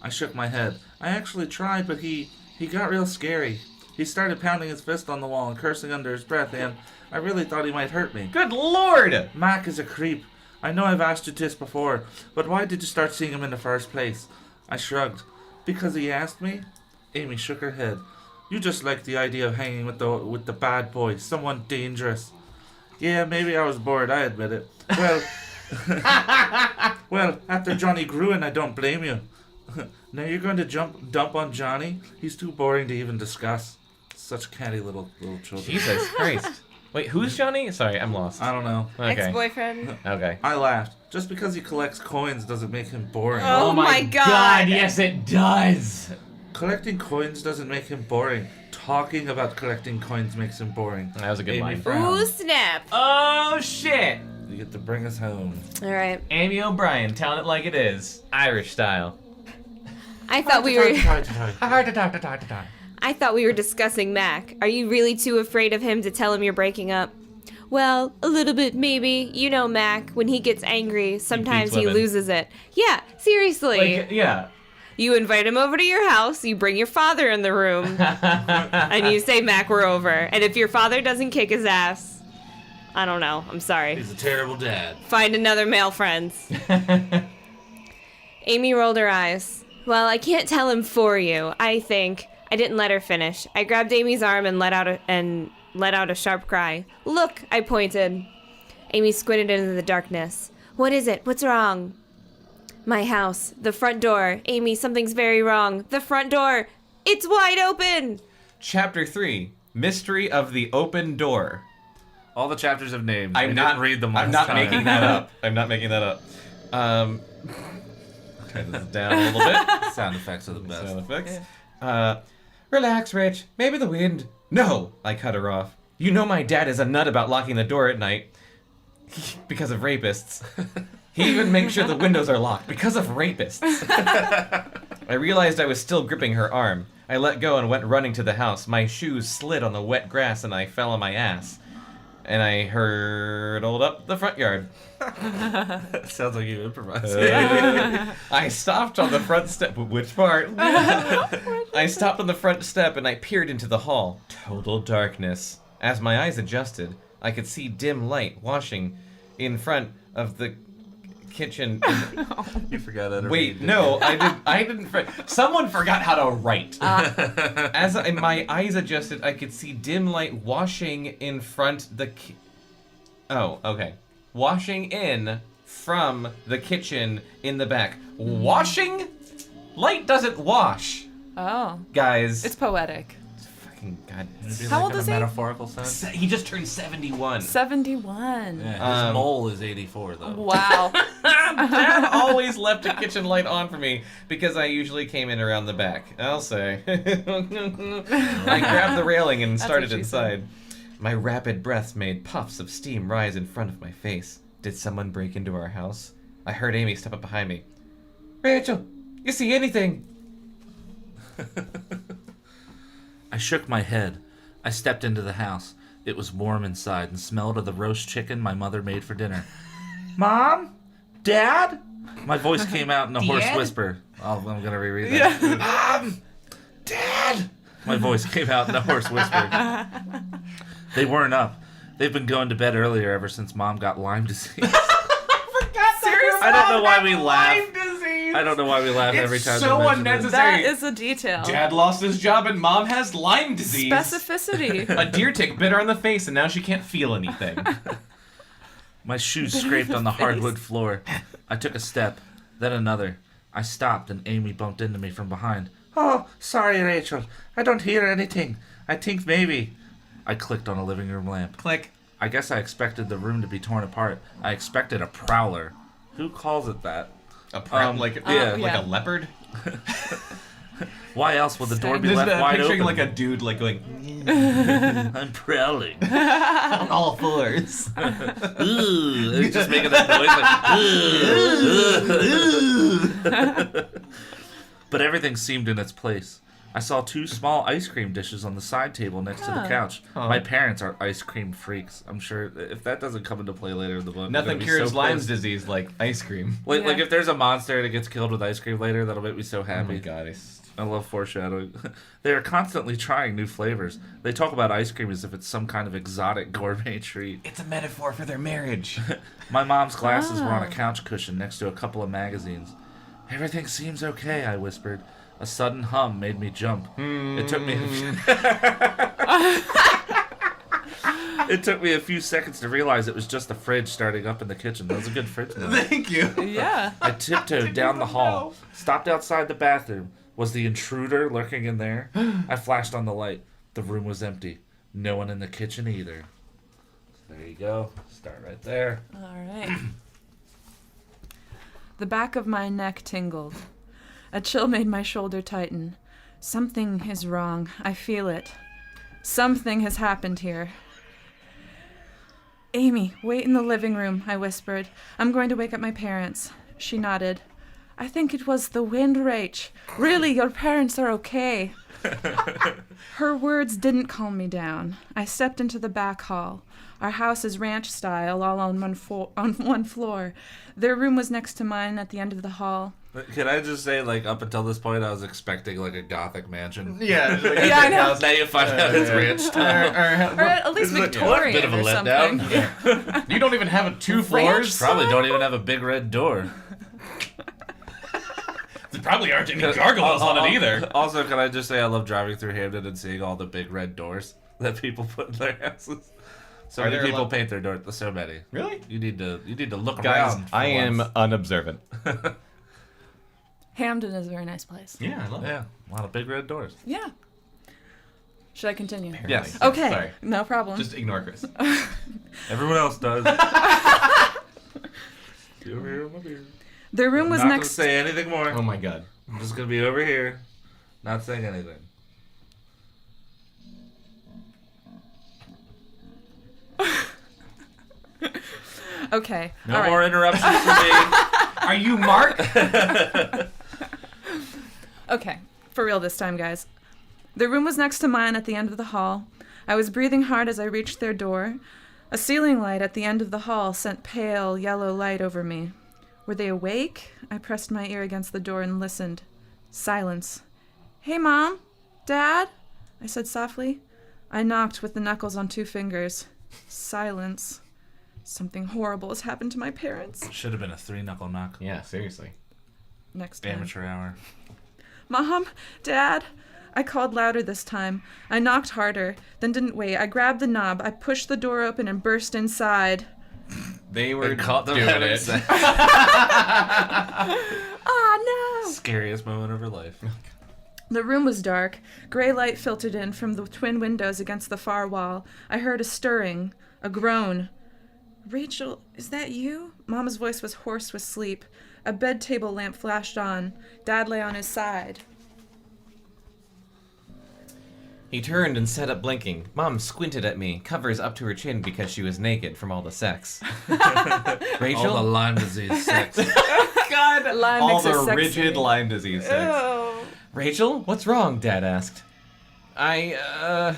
I shook my head. I actually tried, but he got real scary. He started pounding his fist on the wall and cursing under his breath, and I really thought he might hurt me. Good lord! Mac is a creep. I know I've asked you this before, but why did you start seeing him in the first place? I shrugged. Because he asked me? Amy shook her head. You just like the idea of hanging with the bad boy, someone dangerous. Yeah, maybe I was bored, I admit it. Well, well, after Johnny Gruen, I don't blame you. Now you're going to dump on Johnny? He's too boring to even discuss. Such catty little children. Jesus Christ. Wait, who's Johnny? Sorry, I'm lost. I don't know. Okay. Ex-boyfriend. Okay. I laughed. Just because he collects coins doesn't make him boring. Oh my God. Yes, it does. Collecting coins doesn't make him boring. Talking about collecting coins makes him boring. That was a good Amy line. frowned. Ooh, snap. Oh, shit. You get to bring us home. All right. Amy O'Brien, telling it like it is. Irish style. I thought we were. Hard to talk. I thought we were discussing Mac. Are you really too afraid of him to tell him you're breaking up? Well, a little bit maybe. You know Mac, when he gets angry, sometimes he women. loses it. Yeah, seriously. Like, yeah. You invite him over to your house, you bring your father in the room, and you say, Mac, we're over. And if your father doesn't kick his ass, I don't know. I'm sorry. He's a terrible dad. Find another male friends. Amy rolled her eyes. Well, I can't tell him for you. I didn't let her finish. I grabbed Amy's arm and let out a sharp cry. Look, I pointed. Amy squinted into the darkness. What is it? What's wrong? My house. The front door. Amy, something's very wrong. The front door. It's wide open. Chapter 3. Mystery of the Open Door. All the chapters have names. I'm We not didn't read them I'm last not time. making that up. I'm not making that up. Turn this down a little bit. Sound effects are the best. Sound effects. Relax, Rich. Maybe the wind. No, I cut her off. You know my dad is a nut about locking the door at night. Because of rapists. He even makes sure the windows are locked because of rapists. I realized I was still gripping her arm. I let go and went running to the house. My shoes slid on the wet grass and I fell on my ass. And I hurtled up the front yard. Sounds like you improvised. I stopped on the front step. Which part? I stopped on the front step and I peered into the hall. Total darkness. As my eyes adjusted, I could see dim light washing in front of the kitchen. You forgot that. Wait, no, I didn't. Someone forgot how to write. As my eyes adjusted, I could see dim light washing in front the. Oh, okay. Washing in from the kitchen in the back. Washing? Light doesn't wash, Oh, guys. it's poetic. Fucking god. How old is he? Metaphorical sense. He just turned 71. 71. Yeah, his mole is 84 though. Wow. Dad always left the kitchen light on for me because I usually came in around the back. I'll say. I grabbed the railing and started what she inside. My rapid breaths made puffs of steam rise in front of my face. Did someone break into our house? I heard Amy step up behind me. Rachel, you see anything? I shook my head. I stepped into the house. It was warm inside and smelled of the roast chicken my mother made for dinner. Mom? Dad? My voice came out in a hoarse whisper. Oh, I'm going to reread that. Mom! Dad! My voice came out in a hoarse whisper. They weren't up. They've been going to bed earlier ever since Mom got Lyme disease. Seriously? I don't know why we laugh. Lyme disease. I don't know why we laugh It's every time so we mention unnecessary. That is a detail. Dad lost his job and Mom has Lyme disease. Specificity. A deer tick bit her on the face and now she can't feel anything. My shoes scraped on the hardwood floor. I took a step, then another. I stopped and Amy bumped into me from behind. Oh, sorry, Rachel. I don't hear anything. I think maybe. I clicked on a living room lamp. Click. I guess I expected the room to be torn apart. I expected a prowler. Who calls it that? Like yeah. a leopard? Why else would the door be Just left wide picturing open? like a dude like going I'm prowling. on all fours. Ooh, it's just making that noise like. But everything seemed in its place. I saw 2 small ice cream dishes on the side table next to the couch. My parents are ice cream freaks. I'm sure if that doesn't come into play later in the book, I'm Nothing gonna be cures so Lyme pissed. disease like ice cream. Like Yeah. if there's a monster and it gets killed with ice cream later, that'll make me so Oh happy. my god, I love foreshadowing. They are constantly trying new flavors. They talk about ice cream as if it's some kind of exotic gourmet treat. it's a metaphor for their marriage. My mom's glasses were on a couch cushion next to a couple of magazines. Everything seems okay, I whispered. A sudden hum made me jump. It took me It took me a few seconds to realize it was just the fridge starting up in the kitchen. That was a good fridge noise. Thank you. Yeah. I tiptoed down the hall, stopped outside the bathroom. Was the intruder lurking in there? I flashed on the light. The room was empty. No one in the kitchen either. There you go. Start right there. All right. The back of my neck tingled. A chill made my shoulder tighten. Something is wrong. I feel it. Something has happened here. Amy, wait in the living room, I whispered. I'm going to wake up my parents. She nodded. I think it was the wind, Rach. Really, your parents are okay. Her words didn't calm me down. I stepped into the back hall. Our house is ranch style, all on one floor. Their room was next to mine at the end of the hall. Can I just say, like, up until this point, I was expecting, like, a gothic mansion. Yeah. Yeah, I know. Now you find out it's ranch style. Or at least This is a Victorian bit of a or letdown. something. You don't even have 2 floors? Probably don't even have a big red door. There probably aren't any gargoyles on it either. Also, can I just say I love driving through Hamden and seeing all the big red doors that people put in their houses. So Are many there a people lot- paint their doors. So many. Really? You need to look Guys, around. for I am once. unobservant. Hamden is a very nice place. Yeah, I love it. Yeah, a lot of big red doors. Yeah. Should I continue? Yes. Okay. Sorry. No problem. Just ignore Chris. Everyone else does. Get over here with my beard. Their room I'm was not next. gonna say anything more. Oh my god. I'm just gonna be over here, not saying anything. Okay. No all right. more interruptions for me. Are you Mark? Okay, for real this time, guys. Their room was next to mine at the end of the hall. I was breathing hard as I reached their door. A ceiling light at the end of the hall sent pale, yellow light over me. Were they awake? I pressed my ear against the door and listened. Silence. Hey, Mom? Dad? I said softly. I knocked with the knuckles on 2 fingers. Silence. Something horrible has happened to my parents. Should have been a 3-knuckle knock. Yeah, seriously. Next time. Amateur hour. Mom? Dad? I called louder this time. I knocked harder, then didn't wait. I grabbed the knob. I pushed the door open and burst inside. They were Caught them doing having it. sex. Ah, no! Scariest moment of her life. The room was dark. Gray light filtered in from the twin windows against the far wall. I heard a stirring, a groan. Rachel, is that you? Mama's voice was hoarse with sleep. A bed table lamp flashed on. Dad lay on his side. He turned and sat up blinking. Mom squinted at me, covers up to her chin because she was naked from all the sex. Rachel? All the Lyme disease sex. God, Lyme all makes us the sexy. rigid Lyme disease sex. Oh. Rachel, what's wrong? Dad asked. I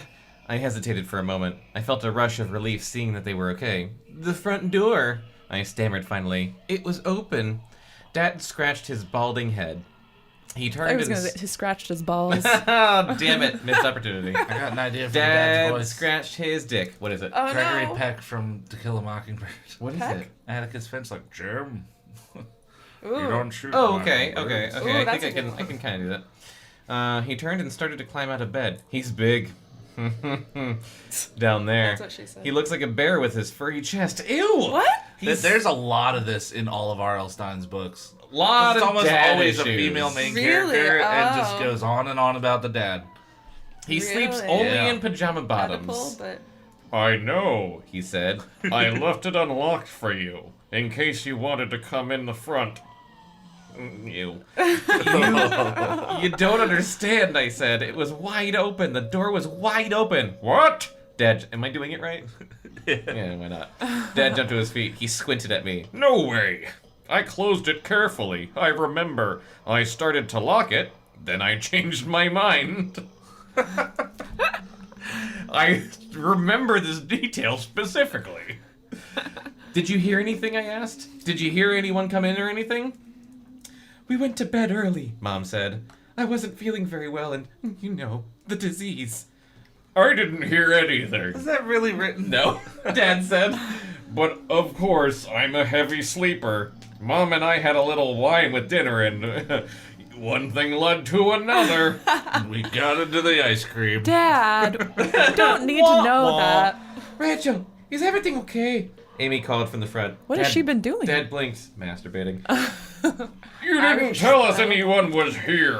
hesitated for a moment. I felt a rush of relief seeing that they were okay. The front door, I stammered finally. It was open. Dad scratched his balding head. He turned I was and... going to say, he scratched his balls. Oh, damn it. Missed opportunity. I got an idea for your dad's Dad voice. scratched his dick. What is it? Oh, Gregory no. Peck from To Kill a Mockingbird. What is Peck? it? Atticus Finch, like, Jim. Ooh. You don't shoot. Oh, okay, okay, mockingbirds." okay. Ooh, I that's think a good I one. can kind of do that. He turned and started to climb out of bed. He's big. Down there. That's what she said. He looks like a bear with his furry chest. Ew! What? There's a lot of this in all of R.L. Stein's books. Lot It's of almost dad always issues. a female main Really? character and just Oh. goes on about the dad. He sleeps Really? only Yeah. in pajama Oedipal, bottoms. but I know, he said. I left it unlocked for you, in case you wanted to come in the front. You don't understand, I said. It was wide open. The door was wide open. What? Dad, am I doing it right? Yeah, why not? Dad jumped to his feet. He squinted at me. No way. I closed it carefully. I remember. I started to lock it, then I changed my mind. I remember this detail specifically. Did you hear anything, I asked? Did you hear anyone come in or anything? We went to bed early, Mom said. I wasn't feeling very well and, you know, the disease. I didn't hear anything. Is that really written? No, Dad said. But of course, I'm a heavy sleeper. Mom and I had a little wine with dinner and one thing led to another. We got into the ice cream. Dad, I don't need to know Wah, wah. that. Rachel, is everything okay? Amy called from the front. What has she been doing? Dad blinked, masturbating. You didn't tell us anyone was here.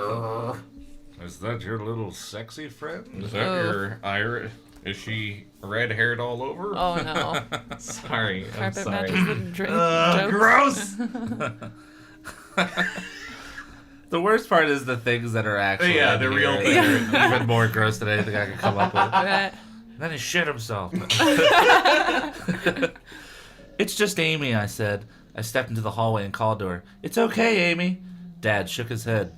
Is that your little sexy friend? Is that your Irish? Is she red-haired all over? Oh no. Sorry, I'm Carpet sorry. matches with drink jokes. Gross! The worst part is the things that are actually Yeah, in the here real that thing. are even more gross than anything I could come up with. Yeah. Then he shit himself. It's just Amy, I said. I stepped into the hallway and called to her. It's okay, Amy. Dad shook his head.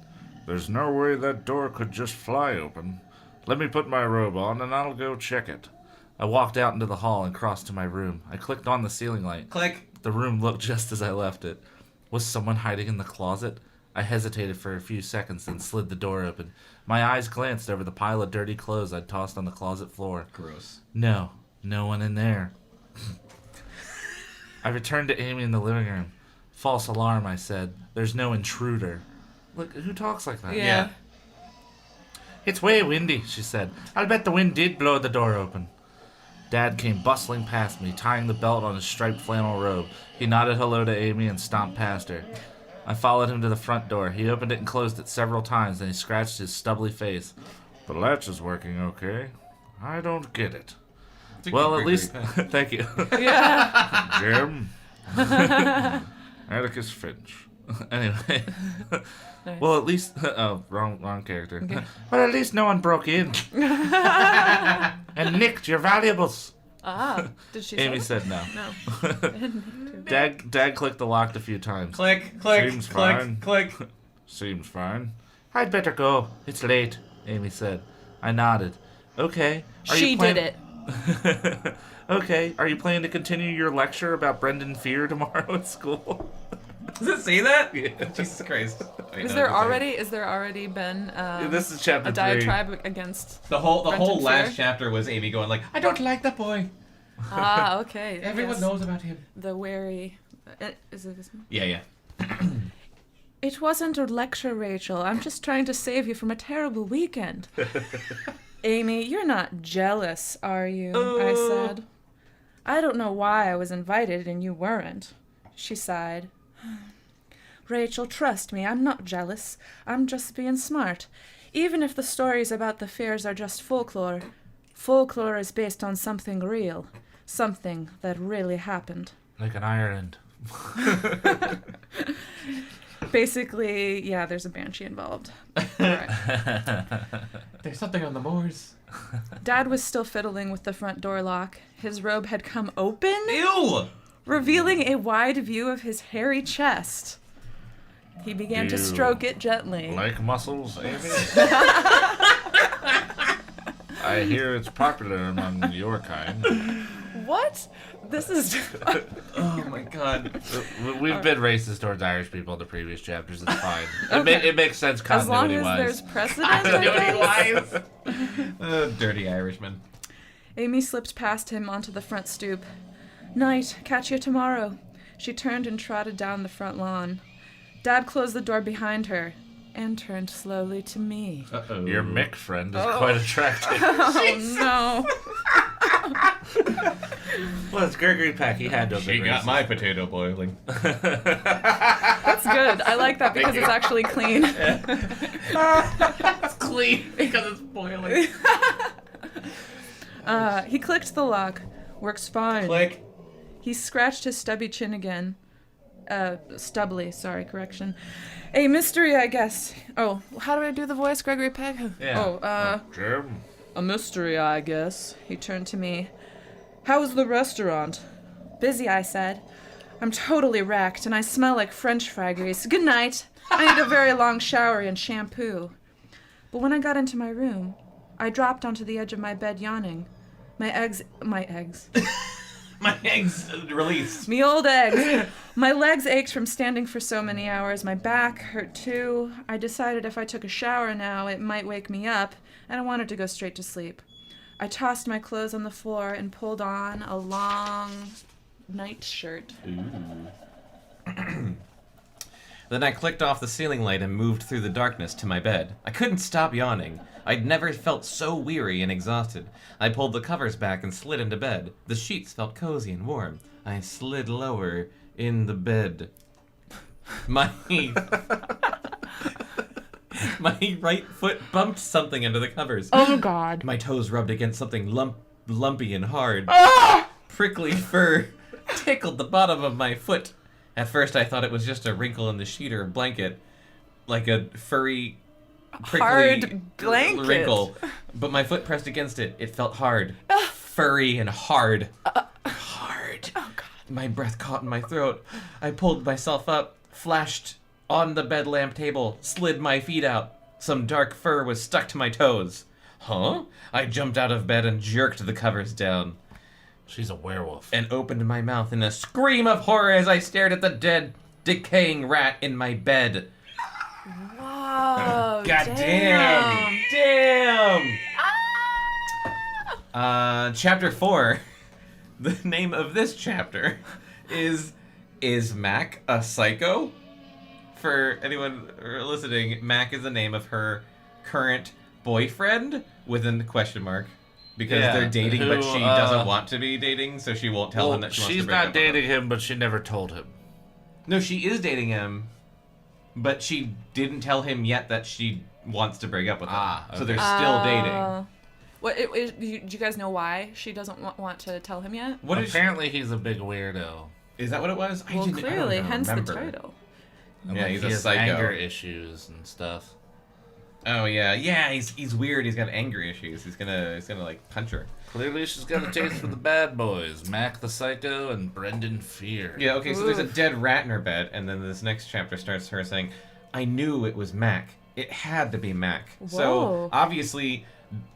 There's no way that door could just fly open. Let me put my robe on and I'll go check it. I walked out into the hall and crossed to my room. I clicked on the ceiling light. Click. The room looked just as I left it. Was someone hiding in the closet? I hesitated for a few seconds, then slid the door open. My eyes glanced over the pile of dirty clothes I'd tossed on the closet floor. Gross. No one in there. I returned to Amy in the living room. False alarm, I said. There's no intruder. Look, who talks like that? Yeah. It's way windy, she said. I'll bet the wind did blow the door open. Dad came bustling past me, tying the belt on his striped flannel robe. He nodded hello to Amy and stomped past her. I followed him to the front door. He opened it and closed it several times, then he scratched his stubbly face. The latch is working okay. I don't get it. Well, at least... Thank you. Yeah. Jim? Atticus Finch. Anyway. Nice. Well, at least... Oh, wrong character. Well, at least no one broke in. And nicked your valuables. Ah. Did she Amy say said no. that? No. Dad clicked the lock a few times. Click. Seems fine. Click. Seems fine. I'd better go. It's late, Amy said. I nodded. Okay. She did it. Okay. Are you planning to continue your lecture about Brendan Fear tomorrow at school? Does it say that? Yeah. Jesus Christ. Wait, Is no, there it doesn't. already been This is chapter a 3. diatribe against The whole Brendan last Fear? chapter was Amy going like, I don't like that boy. Ah, okay. Everyone yes. knows about him. The wary. Is it this one? Yeah. It wasn't a lecture, Rachel. I'm just trying to save you from a terrible weekend. Amy, you're not jealous, are you? I said. I don't know why I was invited and you weren't. She sighed. Rachel, trust me, I'm not jealous. I'm just being smart. Even if the stories about the fairs are just folklore, folklore is based on something real. Something that really happened. Like in Ireland. Basically, yeah, there's a banshee involved. Right. There's something on the moors. Dad was still fiddling with the front door lock. His robe had come open, Ew! revealing a wide view of his hairy chest. He began to Ew. stroke it gently. Like muscles, Amy? I hear it's popular among your kind. What? This is... Oh my god. We've been racist towards Irish people in the previous chapters. It's fine. It makes sense As long continuity-wise. as there's precedent, I guess. Dirty Irishman. Amy slipped past him onto the front stoop. Night, catch you tomorrow. She turned and trotted down the front lawn. Dad closed the door behind her and turned slowly to me. Uh-oh. Your Mick friend is quite attractive. Oh, no. Well, it's Gregory Peck. He had to have She been got racist. my potato boiling. That's good. I like that because it's actually clean. It's clean because it's boiling. He clicked the lock. Works fine. Click. He scratched his stubby chin again. Stubbly, sorry, correction. A mystery, I guess. Oh, how do I do the voice, Gregory Peck? Yeah. Jim? A mystery, I guess. He turned to me. How's the restaurant? Busy, I said. I'm totally wrecked, and I smell like French fry grease. Good night. I need a very long shower and shampoo. But when I got into my room, I dropped onto the edge of my bed yawning. My eggs. My eggs released. Me old eggs. My legs ached from standing for so many hours. My back hurt too. I decided if I took a shower now, it might wake me up, and I wanted to go straight to sleep. I tossed my clothes on the floor and pulled on a long night shirt. The Then I clicked off the ceiling light and moved through the darkness to my bed. I couldn't stop yawning. I'd never felt so weary and exhausted. I pulled the covers back and slid into bed. The sheets felt cozy and warm. I slid lower in the bed. My right foot bumped something under the covers. Oh, God. My toes rubbed against something lumpy and hard. Prickly fur tickled the bottom of my foot. At first I thought it was just a wrinkle in the sheet or blanket, like a furry, prickly Hard blanket. wrinkle. But my foot pressed against it. It felt hard. Furry and hard. Hard. Oh, God. My breath caught in my throat. I pulled myself up, flashed on the bed lamp table, slid my feet out. Some dark fur was stuck to my toes. Huh? I jumped out of bed and jerked the covers down She's a werewolf. and opened my mouth in a scream of horror as I stared at the dead, decaying rat in my bed. Whoa. God damn! Chapter 4. The name of this chapter is Mac a Psycho? For anyone listening, Mac is the name of her current boyfriend with a question mark. Because Yeah, they're dating, who, but she doesn't want to be dating, so she won't tell him that she wants she's to break up not with him. dating him, but she never told him. No, she is dating him, but she didn't tell him yet that she wants to break up with him. So okay. they're still dating. Do you guys know why she doesn't want to tell him yet? What is Apparently, he's a big weirdo. Is that what it was? Well, I don't clearly, know, hence remember. the title. And, Yeah, like, he's he a has psycho. anger issues and stuff. Oh yeah, he's weird. He's got anger issues. He's gonna like punch her. Clearly, she's got a taste for the bad boys. Mac the Psycho and Brendan Fear. Yeah, okay, so there's a Oof. dead rat in her bed, and then this next chapter starts her saying, I knew it was Mac. It had to be Mac. So Whoa. obviously,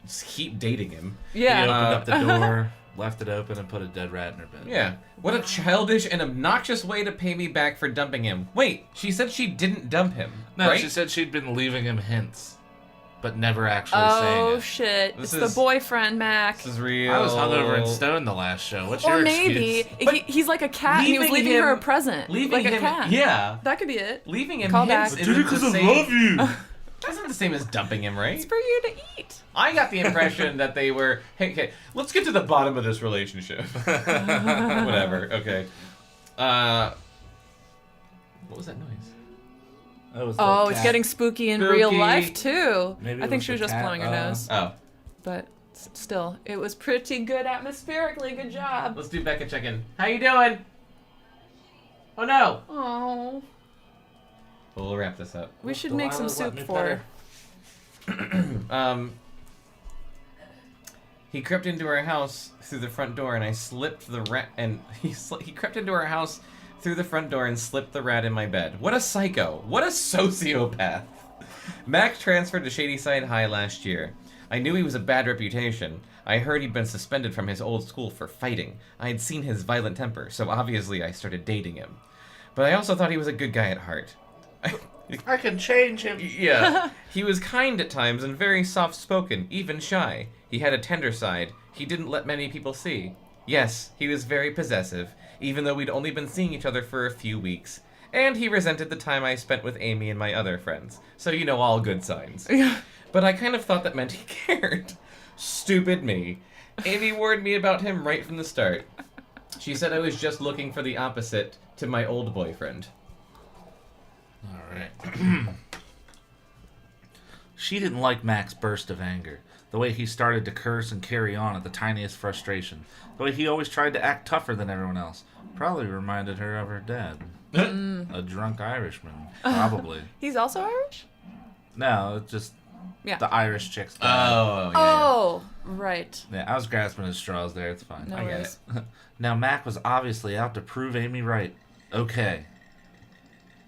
just keep dating him. He Yeah. opened up the door, left it open, and put a dead rat in her bed. Yeah. What a childish and obnoxious way to pay me back for dumping him. Wait, she said she didn't dump him, No, right? she said she'd been leaving him hints, but never actually saying Oh it. shit! This It's is- the boyfriend, Mac. This is real. I was hungover and stoned the last show. What's Or your maybe excuse? he's like a cat and he was leaving leaving her a him- present. Leaving like a him, cat. yeah. That could be it. Leaving him Call hints back. isn't the same. you. Isn't the same as dumping him, right? It's for you to eat. I got the impression that they were. Hey, okay, let's get to the bottom of this relationship. Whatever. Okay. What was that noise? That was Oh, the it's cat. getting spooky in Spooky. real life too. Maybe I it think was she was the just cat, blowing her nose, Oh, but still, it was pretty good atmospherically. Good job. let's do Bekah check-in. How you doing? Oh no. Oh, We'll wrap this up. we should make some Delilah's let soup me for pet her. He crept into our house through the front door, and I slipped the rat. And he crept into our house through the front door and slipped the rat in my bed. What a psycho! What a sociopath! Mac transferred to Shadyside High last year. I knew he was a bad reputation. I heard he'd been suspended from his old school for fighting. I had seen his violent temper, so obviously I started dating him. But I also thought he was a good guy at heart. I can change him. Yeah. He was kind at times and very soft-spoken, even shy. He had a tender side he didn't let many people see. Yes, he was very possessive, even though we'd only been seeing each other for a few weeks. And he resented the time I spent with Amy and my other friends. So, you know, all good signs. But I kind of thought that meant he cared. Stupid me. Amy warned me about him right from the start. She said I was just looking for the opposite to my old boyfriend. All right. She didn't like Mac's burst of anger. The way he started to curse and carry on at the tiniest frustration. The way he always tried to act tougher than everyone else. Probably reminded her of her dad. A drunk Irishman. Probably. He's also Irish? No, it's just Yeah. the Irish chick's dad. Oh, yeah. Oh, right. Yeah, I was grasping at straws there. It's fine. No I get worries. it. Now, Mac was obviously out to prove Amy right. Okay.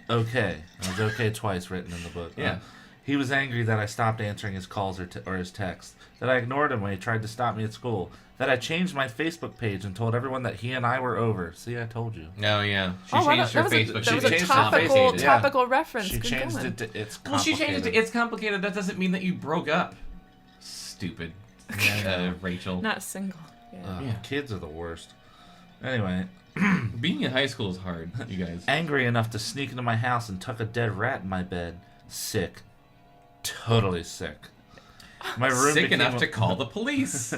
Okay. It was okay twice written in the book. Yeah. He was angry that I stopped answering his calls or his texts, that I ignored him when he tried to stop me at school, that I changed my Facebook page and told everyone that he and I were over. See, I told you. Oh, yeah. She Oh, wow, changed that her was a, Facebook. that She was a changed it. topical, Complicated. Yeah. topical reference. She Good changed going. it to it's Well, she complicated. changed it. It's complicated. That doesn't mean that you broke up. Stupid. Rachel. Not single. Yeah. Ugh, Yeah. Kids are the worst. Anyway, Being in high school is hard, you guys. angry enough to sneak into my house and tuck a dead rat in my bed. Sick. Totally sick. My room Sick became enough a- to call the police.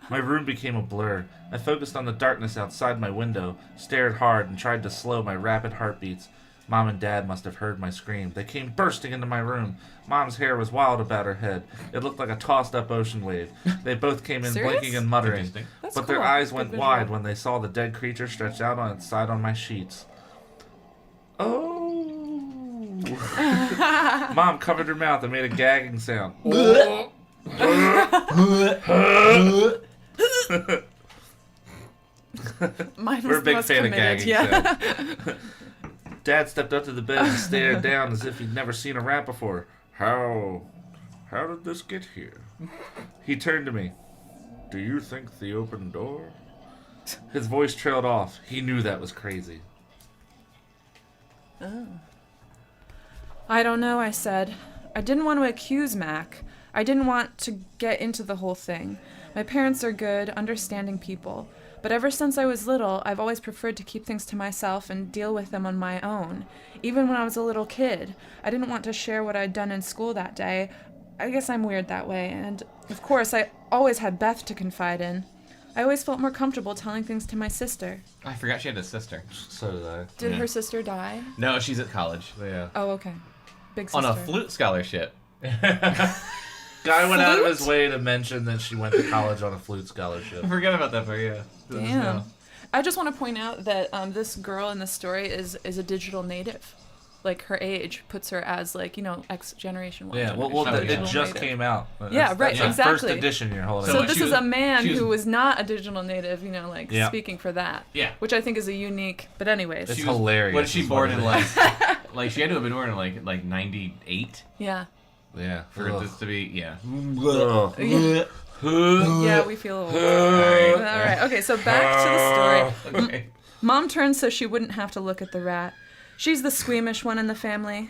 My room became a blur. I focused on the darkness outside my window, stared hard, and tried to slow my rapid heartbeats. Mom and Dad must have heard my scream. They came bursting into my room. Mom's hair was wild about her head. It looked like a tossed-up ocean wave. They both came in Serious? blinking and muttering. Interesting. That's But their cool. eyes Good went visual. wide when they saw the dead creature stretched out on its side on my sheets. Oh. Mom covered her mouth and made a gagging sound. Mine was We're a the big most fan of committed, gagging yeah. sounds. Dad stepped up to the bed and stared down as if he'd never seen a rat before. How did this get here? He turned to me. Do you think the open door? His voice trailed off. He knew that was crazy. I don't know, I said. I didn't want to accuse Mac. I didn't want to get into the whole thing. My parents are good, understanding people. But ever since I was little, I've always preferred to keep things to myself and deal with them on my own. Even when I was a little kid, I didn't want to share what I'd done in school that day. I guess I'm weird that way, and of course, I always had Beth to confide in. I always felt more comfortable telling things to my sister. I forgot she had a sister. So did I. Did Yeah. her sister die? No, she's at college. Yeah. Oh, okay. Big sister. On a flute scholarship. Guy went out of his Flute? way to mention that she went to college on a flute scholarship. I forgot about that part, yeah. Damn. I just want to point out that this girl in the story is a digital native. Like, her age puts her as, like, X generation Y. Yeah, well, generation, Oh, it digital just native. came out. Yeah, right, the exactly. First edition you're holding. So Like, this she is was- a man she was- who was not a digital native, like, Yeah. speaking for that. Yeah. Which I think is a unique, but anyways. It's She was- hilarious. What is she is born it in, is. like she had to have been born in, like 98 Yeah. Yeah. for this to be, yeah. Ugh. Yeah. Yeah, we feel old. All Alright. right, okay, so back to the story. Okay. Mom turned so she wouldn't have to look at the rat. She's the squeamish one in the family.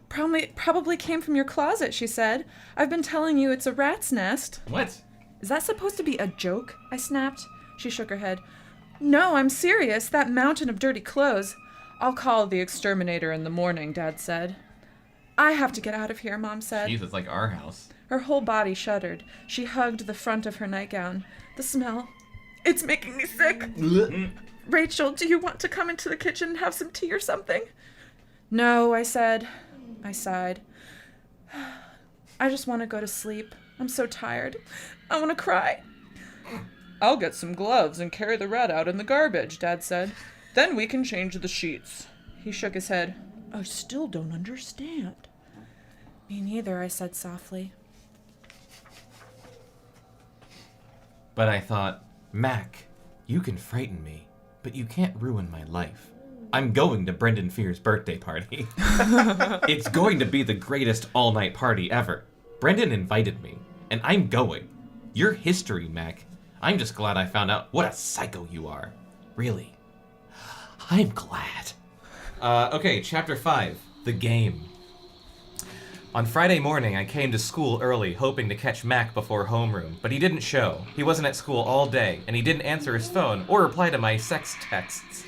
Probably came from your closet, she said. I've been telling you it's a rat's nest. What? Is that supposed to be a joke? I snapped. She shook her head. No, I'm serious. That mountain of dirty clothes. I'll call the exterminator in the morning, Dad said. I have to get out of here, Mom said. Jeez, it's like our house. Her whole body shuddered. She hugged the front of her nightgown. The smell. It's making me sick. Rachel, do you want to come into the kitchen and have some tea or something? No, I said. I sighed. I just want to go to sleep. I'm so tired. I want to cry. I'll get some gloves and carry the rat out in the garbage, Dad said. Then we can change the sheets. He shook his head. I still don't understand. Me neither, I said softly. But I thought, Mac, you can frighten me, but you can't ruin my life. I'm going to Brendan Fear's birthday party. It's going to be the greatest all-night party ever. Brendan invited me, and I'm going. You're history, Mac. I'm just glad I found out what a psycho you are. Really. I'm glad. Okay, chapter 5, The Game. On Friday morning, I came to school early, hoping to catch Mac before homeroom, but he didn't show. He wasn't at school all day, and he didn't answer his phone or reply to my sex texts.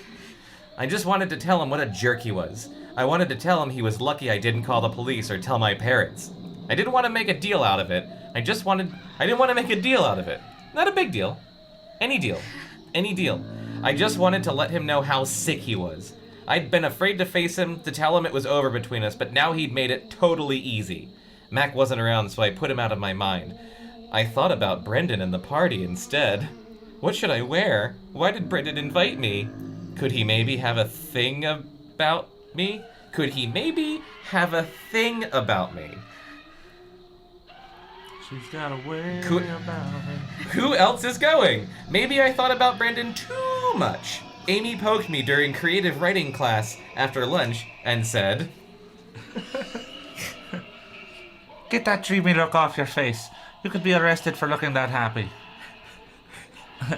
I just wanted to tell him what a jerk he was. I wanted to tell him he was lucky I didn't call the police or tell my parents. I didn't want to make a deal out of it. I didn't want to make a deal out of it. Not a big deal. Any deal. Any deal. I just wanted to let him know how sick he was. I'd been afraid to face him, to tell him it was over between us, but now he'd made it totally easy. Mac wasn't around, so I put him out of my mind. I thought about Brendan and the party instead. What should I wear? Why did Brendan invite me? Could he maybe have a thing about me? Could he maybe have a thing about me? She's got a way Could- about her. Who else is going? Maybe I thought about Brendan too much. Amy poked me during creative writing class after lunch and said, Get that dreamy look off your face. You could be arrested for looking that happy.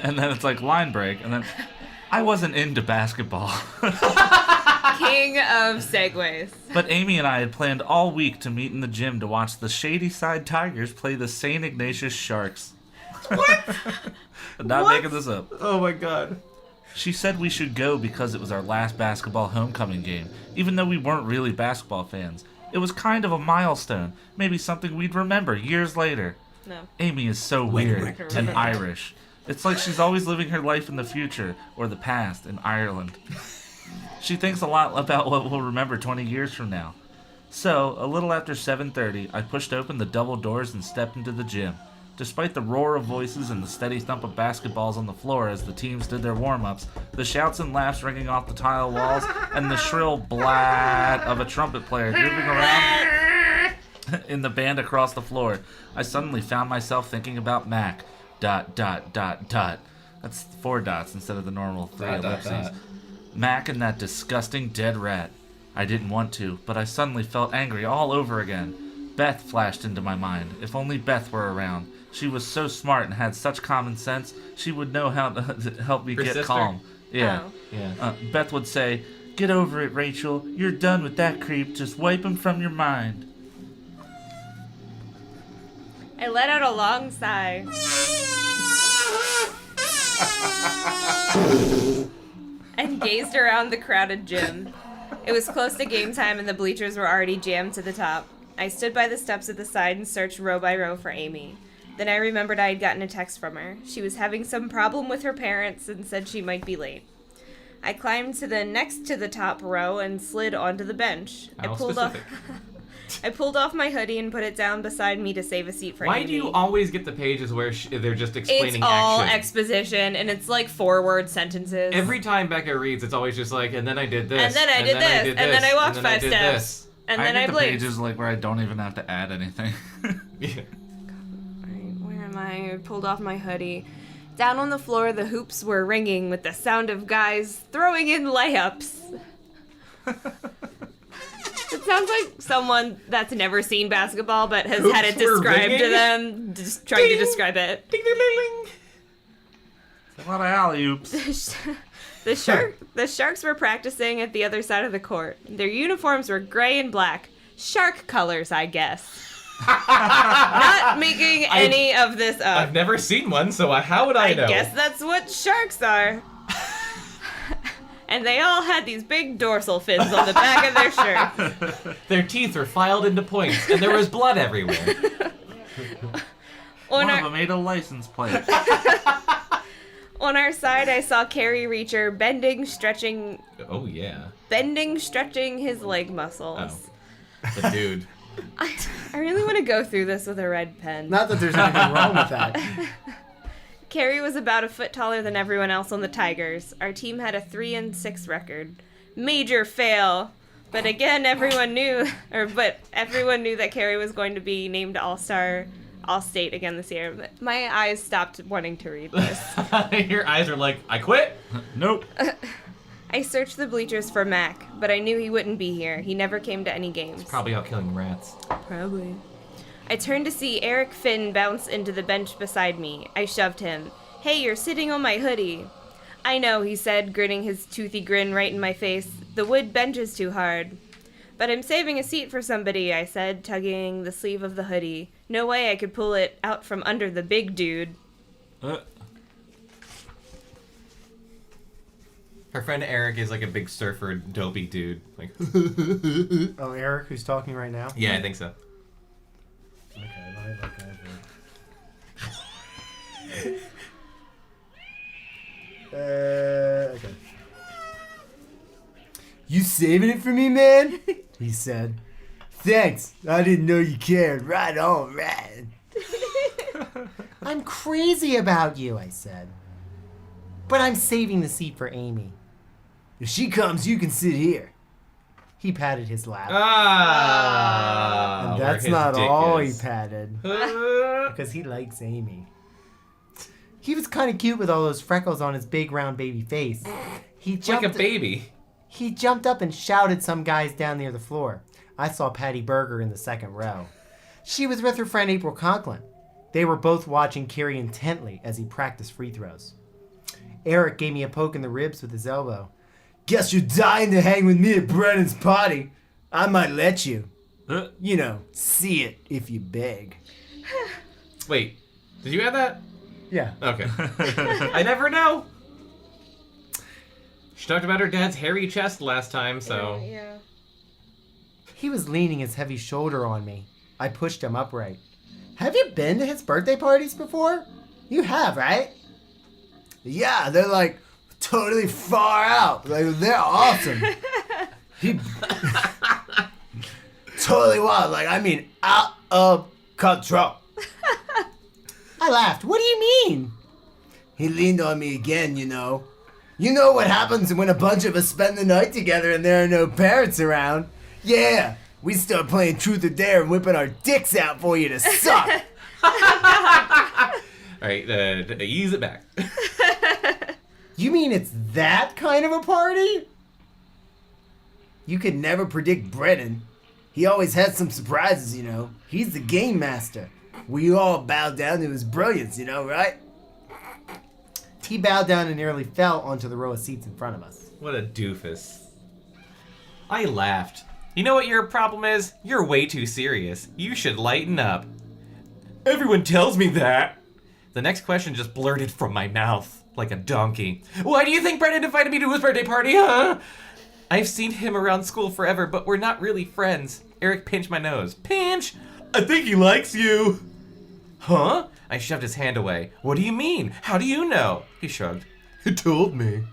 And then it's like line break, and then I wasn't into basketball. King of segues. But Amy and I had planned all week to meet in the gym to watch the Shady Side Tigers play the St. Ignatius Sharks. What? Not making this up. Oh my god. She said we should go because it was our last basketball homecoming game, even though we weren't really basketball fans. It was kind of a milestone, maybe something we'd remember years later. No. Amy is so weird and Irish. It's like she's always living her life in the future or the past in Ireland. She thinks a lot about what we'll remember 20 years from now. So, a little after 7:30, I pushed open the double doors and stepped into the gym. Despite the roar of voices and the steady thump of basketballs on the floor as the teams did their warm-ups, the shouts and laughs ringing off the tile walls, and the shrill blat of a trumpet player grooving around in the band across the floor, I suddenly found myself thinking about Mac. ... That's 4 dots instead of the normal 3 ellipses. Mac and that disgusting dead rat. I didn't want to, but I suddenly felt angry all over again. Beth flashed into my mind. If only Beth were around. She was so smart and had such common sense, she would know how to help me get calm. Yeah. Oh. Yeah. Beth would say, "Get over it, Rachel. You're done with that creep. Just wipe him from your mind." I let out a long sigh. And gazed around the crowded gym. It was close to game time and the bleachers were already jammed to the top. I stood by the steps at the side and searched row by row for Amy. Then I remembered I had gotten a text from her. She was having some problem with her parents and said she might be late. I climbed to the next to the top row and slid onto the bench. I pulled off my hoodie and put it down beside me to save a seat for Amy. Why do you always get the pages where they're just explaining It's all action? exposition, and it's like 4-word sentences. Every time Becca reads, it's always just like, and then I did this. And then I did this. And then I walked 5 steps. This. And then I get the blinked. pages like where I don't even have to add anything. Yeah. Alright, where am I? I pulled off my hoodie. Down on the floor, the hoops were ringing with the sound of guys throwing in layups. It sounds like someone that's never seen basketball but has had it Hoops were described to ringing? them, just trying to describe it. Ding, ding, ding, ding. A lot of alley-oops. The Sharks were practicing at the other side of the court. Their uniforms were gray and black. Shark colors, I guess. Not making any of this up. I've never seen one, so how would I know? I guess that's what sharks are. And they all had these big dorsal fins on the back of their shirts. Their teeth were filed into points, and there was blood everywhere. One of them made a license plate. On our side, I saw Carrie Reacher bending, stretching his leg muscles. Oh. The dude. I really want to go through this with a red pen. Not that there's anything wrong with that. Carrie was about a foot taller than everyone else on the Tigers. Our team had a 3-6 record. Major fail. But again, everyone knew that Carrie was going to be named All-Star, All-State again this year. My eyes stopped wanting to read this. Your eyes are like, I quit? Nope. I searched the bleachers for Mac, but I knew he wouldn't be here. He never came to any games. Probably out killing rats. Probably. I turned to see Eric Finn bounce into the bench beside me. I shoved him. "Hey, you're sitting on my hoodie." "I know," he said, grinning his toothy grin right in my face. "The wood bench is too hard." "But I'm saving a seat for somebody," I said, tugging the sleeve of the hoodie. No way I could pull it out from under the big dude. Her friend Eric is like a big surfer, dopey dude. Like, Oh, Eric, who's talking right now? yeah, I think so. Okay. You saving it for me, man? He said. Thanks. I didn't know you cared. Right on, right. I'm crazy about you, I said. But I'm saving the seat for Amy. If she comes, you can sit here. He patted his lap. Ah! And that's not all he patted. Because he likes Amy. He was kind of cute with all those freckles on his big round baby face. He jumped Like a baby. He jumped up and shouted some guys down near the floor. I saw Patty Berger in the second row. She was with her friend April Conklin. They were both watching Carrie intently as he practiced free throws. Eric gave me a poke in the ribs with his elbow. Guess you're dying to hang with me at Brennan's party. I might let you. You know, see it if you beg. Wait, did you add that? Yeah. Okay. I never know. She talked about her dad's hairy chest last time, so... Yeah. He was leaning his heavy shoulder on me. I pushed him upright. Have you been to his birthday parties before? You have, right? Yeah, they're like totally far out. Like, they're awesome. He totally wild. Like, I mean, out of control. I laughed. What do you mean? He leaned on me again, you know. You know what happens when a bunch of us spend the night together and there are no parents around? Yeah, we start playing truth or dare and whipping our dicks out for you to suck. Alright, ease it back. You mean it's that kind of a party? You could never predict Brennan. He always has some surprises, you know. He's the game master. We all bow down to his brilliance, you know, right? He bowed down and nearly fell onto the row of seats in front of us. What a doofus. I laughed. You know what your problem is? You're way too serious. You should lighten up. Everyone tells me that. The next question just blurted from my mouth like a donkey. Why do you think Brennan invited me to his birthday party, huh? I've seen him around school forever, but we're not really friends. Eric pinched my nose. Pinch? I think he likes you. Huh? I shoved his hand away. What do you mean? How do you know? He shrugged. He told me.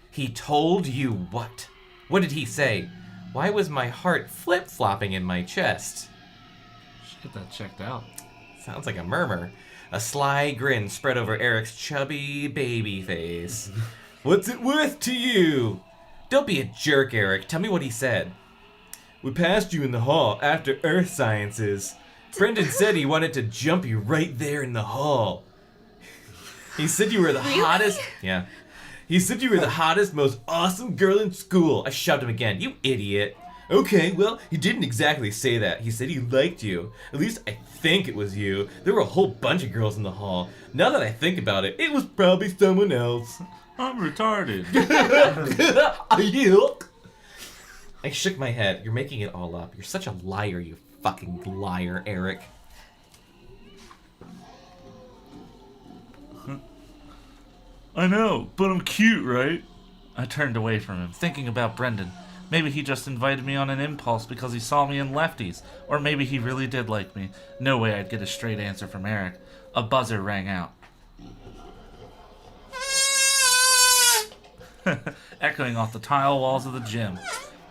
He told you what? What did he say? Why was my heart flip-flopping in my chest? Should get that checked out. Sounds like a murmur. A sly grin spread over Eric's chubby baby face. What's it worth to you? Don't be a jerk, Eric. Tell me what he said. We passed you in the hall after Earth Sciences. Brendan said he wanted to jump you right there in the hall. He said you were the hottest... Yeah. He said you were the hottest, most awesome girl in school. I shoved him again. You idiot. Okay, well, he didn't exactly say that. He said he liked you. At least I think it was you. There were a whole bunch of girls in the hall. Now that I think about it, it was probably someone else. I'm retarded. I shook my head. You're making it all up. You're such a liar, you fucking liar, Eric. I know, but I'm cute, right? I turned away from him, thinking about Brendan. Maybe he just invited me on an impulse because he saw me in Lefties. Or maybe he really did like me. No way I'd get a straight answer from Eric. A buzzer rang out. Echoing off the tile walls of the gym.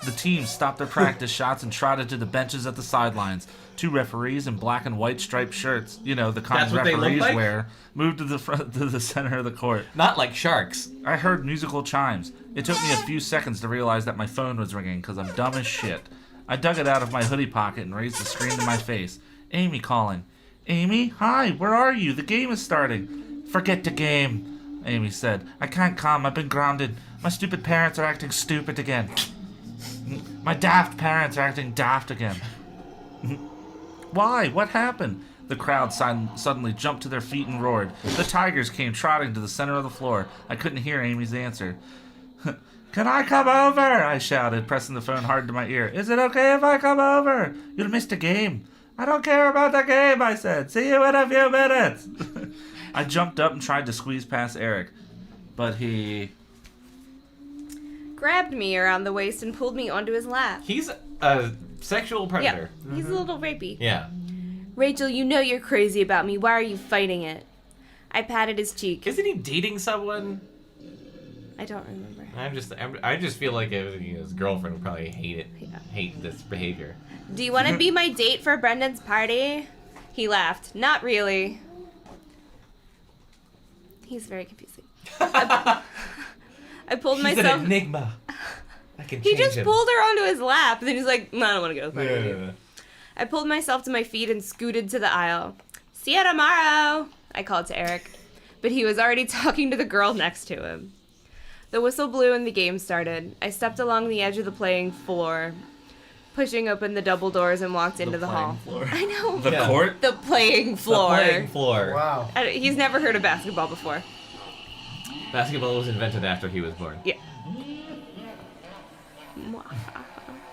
The team stopped their practice shots and trotted to the benches at the sidelines. Two referees in black and white striped shirts, you know, the kind referees wear, moved to the front to the center of the court. Not like sharks. I heard musical chimes. It took me a few seconds to realize that my phone was ringing because I'm dumb as shit. I dug it out of my hoodie pocket and raised the screen to my face. Amy calling. Amy, hi, where are you? The game is starting. Forget the game, Amy said. I can't come. I've been grounded. My stupid parents are acting stupid again. My daft parents are acting daft again. Why? What happened? The crowd suddenly jumped to their feet and roared. The Tigers came trotting to the center of the floor. I couldn't hear Amy's answer. Can I come over? I shouted, pressing the phone hard to my ear. Is it okay if I come over? You'll miss the game. I don't care about the game, I said. See you in a few minutes. I jumped up and tried to squeeze past Eric, but he grabbed me around the waist and pulled me onto his lap. He's a sexual predator. Yeah, he's a little rapey. Yeah. Rachel, you know you're crazy about me. Why are you fighting it? I patted his cheek. Isn't he dating someone? I don't remember. I just feel like his girlfriend would probably hate it. Yeah. Hate this behavior. Do you want to be my date for Brendan's party? He laughed. Not really. He's very confusing. I pulled He's myself. an enigma. I can He change just him. pulled her onto his lap, and then he's like, "No, I don't want to go to the party." with you." Yeah. I pulled myself to my feet and scooted to the aisle. See you tomorrow, I called to Eric, but he was already talking to the girl next to him. The whistle blew and the game started. I stepped along the edge of the playing floor, pushing open the double doors and walked into the hall. floor. I know. The court? The playing floor. The playing floor. Wow. He's never heard of basketball before. Basketball was invented after he was born. Yeah.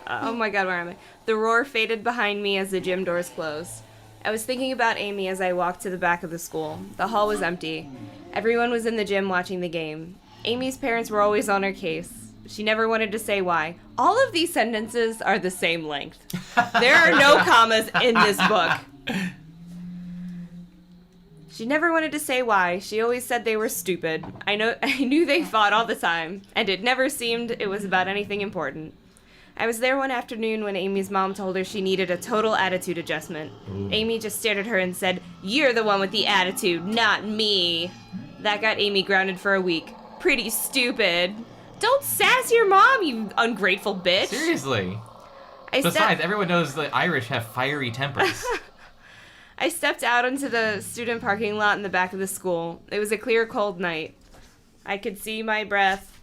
Oh my god, where am I? The roar faded behind me as the gym doors closed. I was thinking about Amy as I walked to the back of the school. The hall was empty. Everyone was in the gym watching the game. Amy's parents were always on her case. She never wanted to say why. All of these sentences are the same length. There are no commas in this book. She never wanted to say why. She always said they were stupid. I knew they fought all the time, and it never seemed it was about anything important. I was there one afternoon when Amy's mom told her she needed a total attitude adjustment. Amy just stared at her and said, "You're the one with the attitude, not me." That got Amy grounded for a week. Pretty stupid. Don't sass your mom, you ungrateful bitch. Seriously. Besides, everyone knows the Irish have fiery tempers. I stepped out onto the student parking lot in the back of the school. It was a clear, cold night. I could see my breath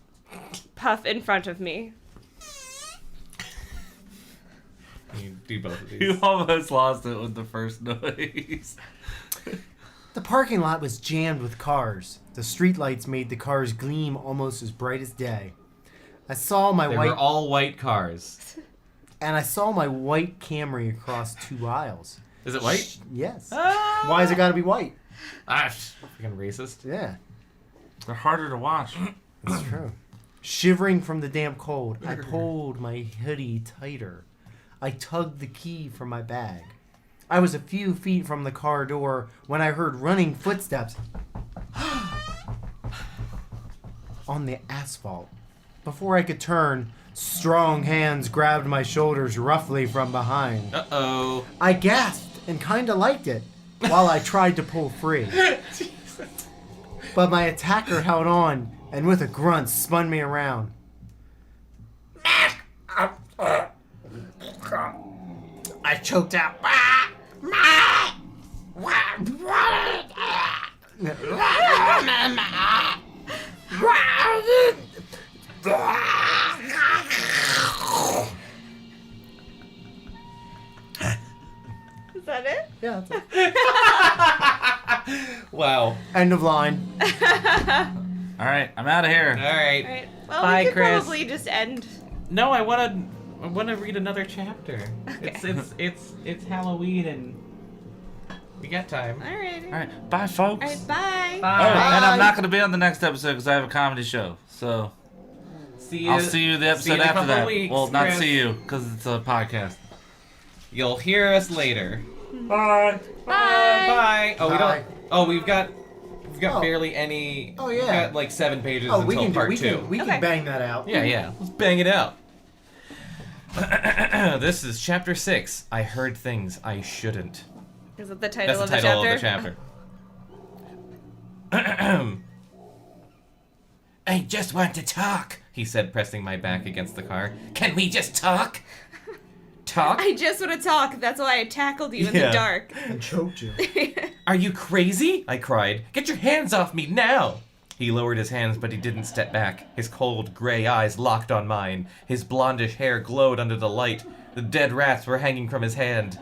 puff in front of me. You do both of these. You almost lost it with the first noise. The parking lot was jammed with cars. The streetlights made the cars gleam almost as bright as day. I saw my They white were all white cars. and I saw my white Camry across 2 aisles. Is it white? Yes. Why has it got to be white? Freaking racist. Yeah, They're harder to wash. it's true. Shivering from the damp cold, I pulled my hoodie tighter. I tugged the key from my bag. I was a few feet from the car door when I heard running footsteps on the asphalt. Before I could turn, strong hands grabbed my shoulders roughly from behind. Uh-oh. I gasped and kinda liked it while I tried to pull free. But my attacker held on and with a grunt spun me around. I choked out. Is that it? Yeah, that's it. Wow. End of line. All right, I'm out of here. All right. All right. Well, Bye, we could Chris. probably just end. No, I want to read another chapter. Okay. It's Halloween and we got time. All right. All right, bye, folks. All right, bye. Oh, Bye. and I'm not going to be on the next episode because I have a comedy show. So See you. I'll see you the episode in a after couple that. weeks, Well, not Chris. see you because it's a podcast. You'll hear us later. Bye. Bye. Oh, we Bye. don't. Oh, we've got Oh. barely any. Oh, We've yeah. got like 7 pages Oh, until we can part 2. we Okay. can bang that out. Yeah. Let's bang it out. This is chapter 6. I heard things I shouldn't. Is that the title That's of the the title chapter? of the chapter. I just want to talk, he said, pressing my back against the car. Can we just talk? Talk? I just want to talk. That's why I tackled you in Yeah. the dark. And choked you. Are you crazy? I cried. Get your hands off me now! He lowered his hands, but he didn't step back. His cold, gray eyes locked on mine. His blondish hair glowed under the light. The dead rats were hanging from his hand.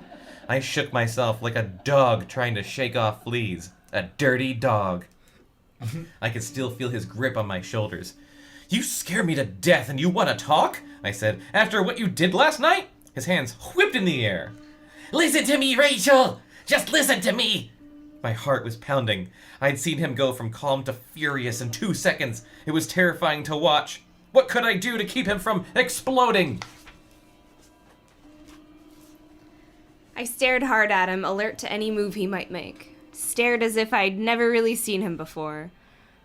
I shook myself like a dog trying to shake off fleas. A dirty dog. I could still feel his grip on my shoulders. You scare me to death and you want to talk? I said. After what you did last night? His hands whipped in the air. Listen to me, Rachel! Just listen to me! My heart was pounding. I had seen him go from calm to furious in 2 seconds. It was terrifying to watch. What could I do to keep him from exploding? I stared hard at him, alert to any move he might make. Stared as if I'd never really seen him before.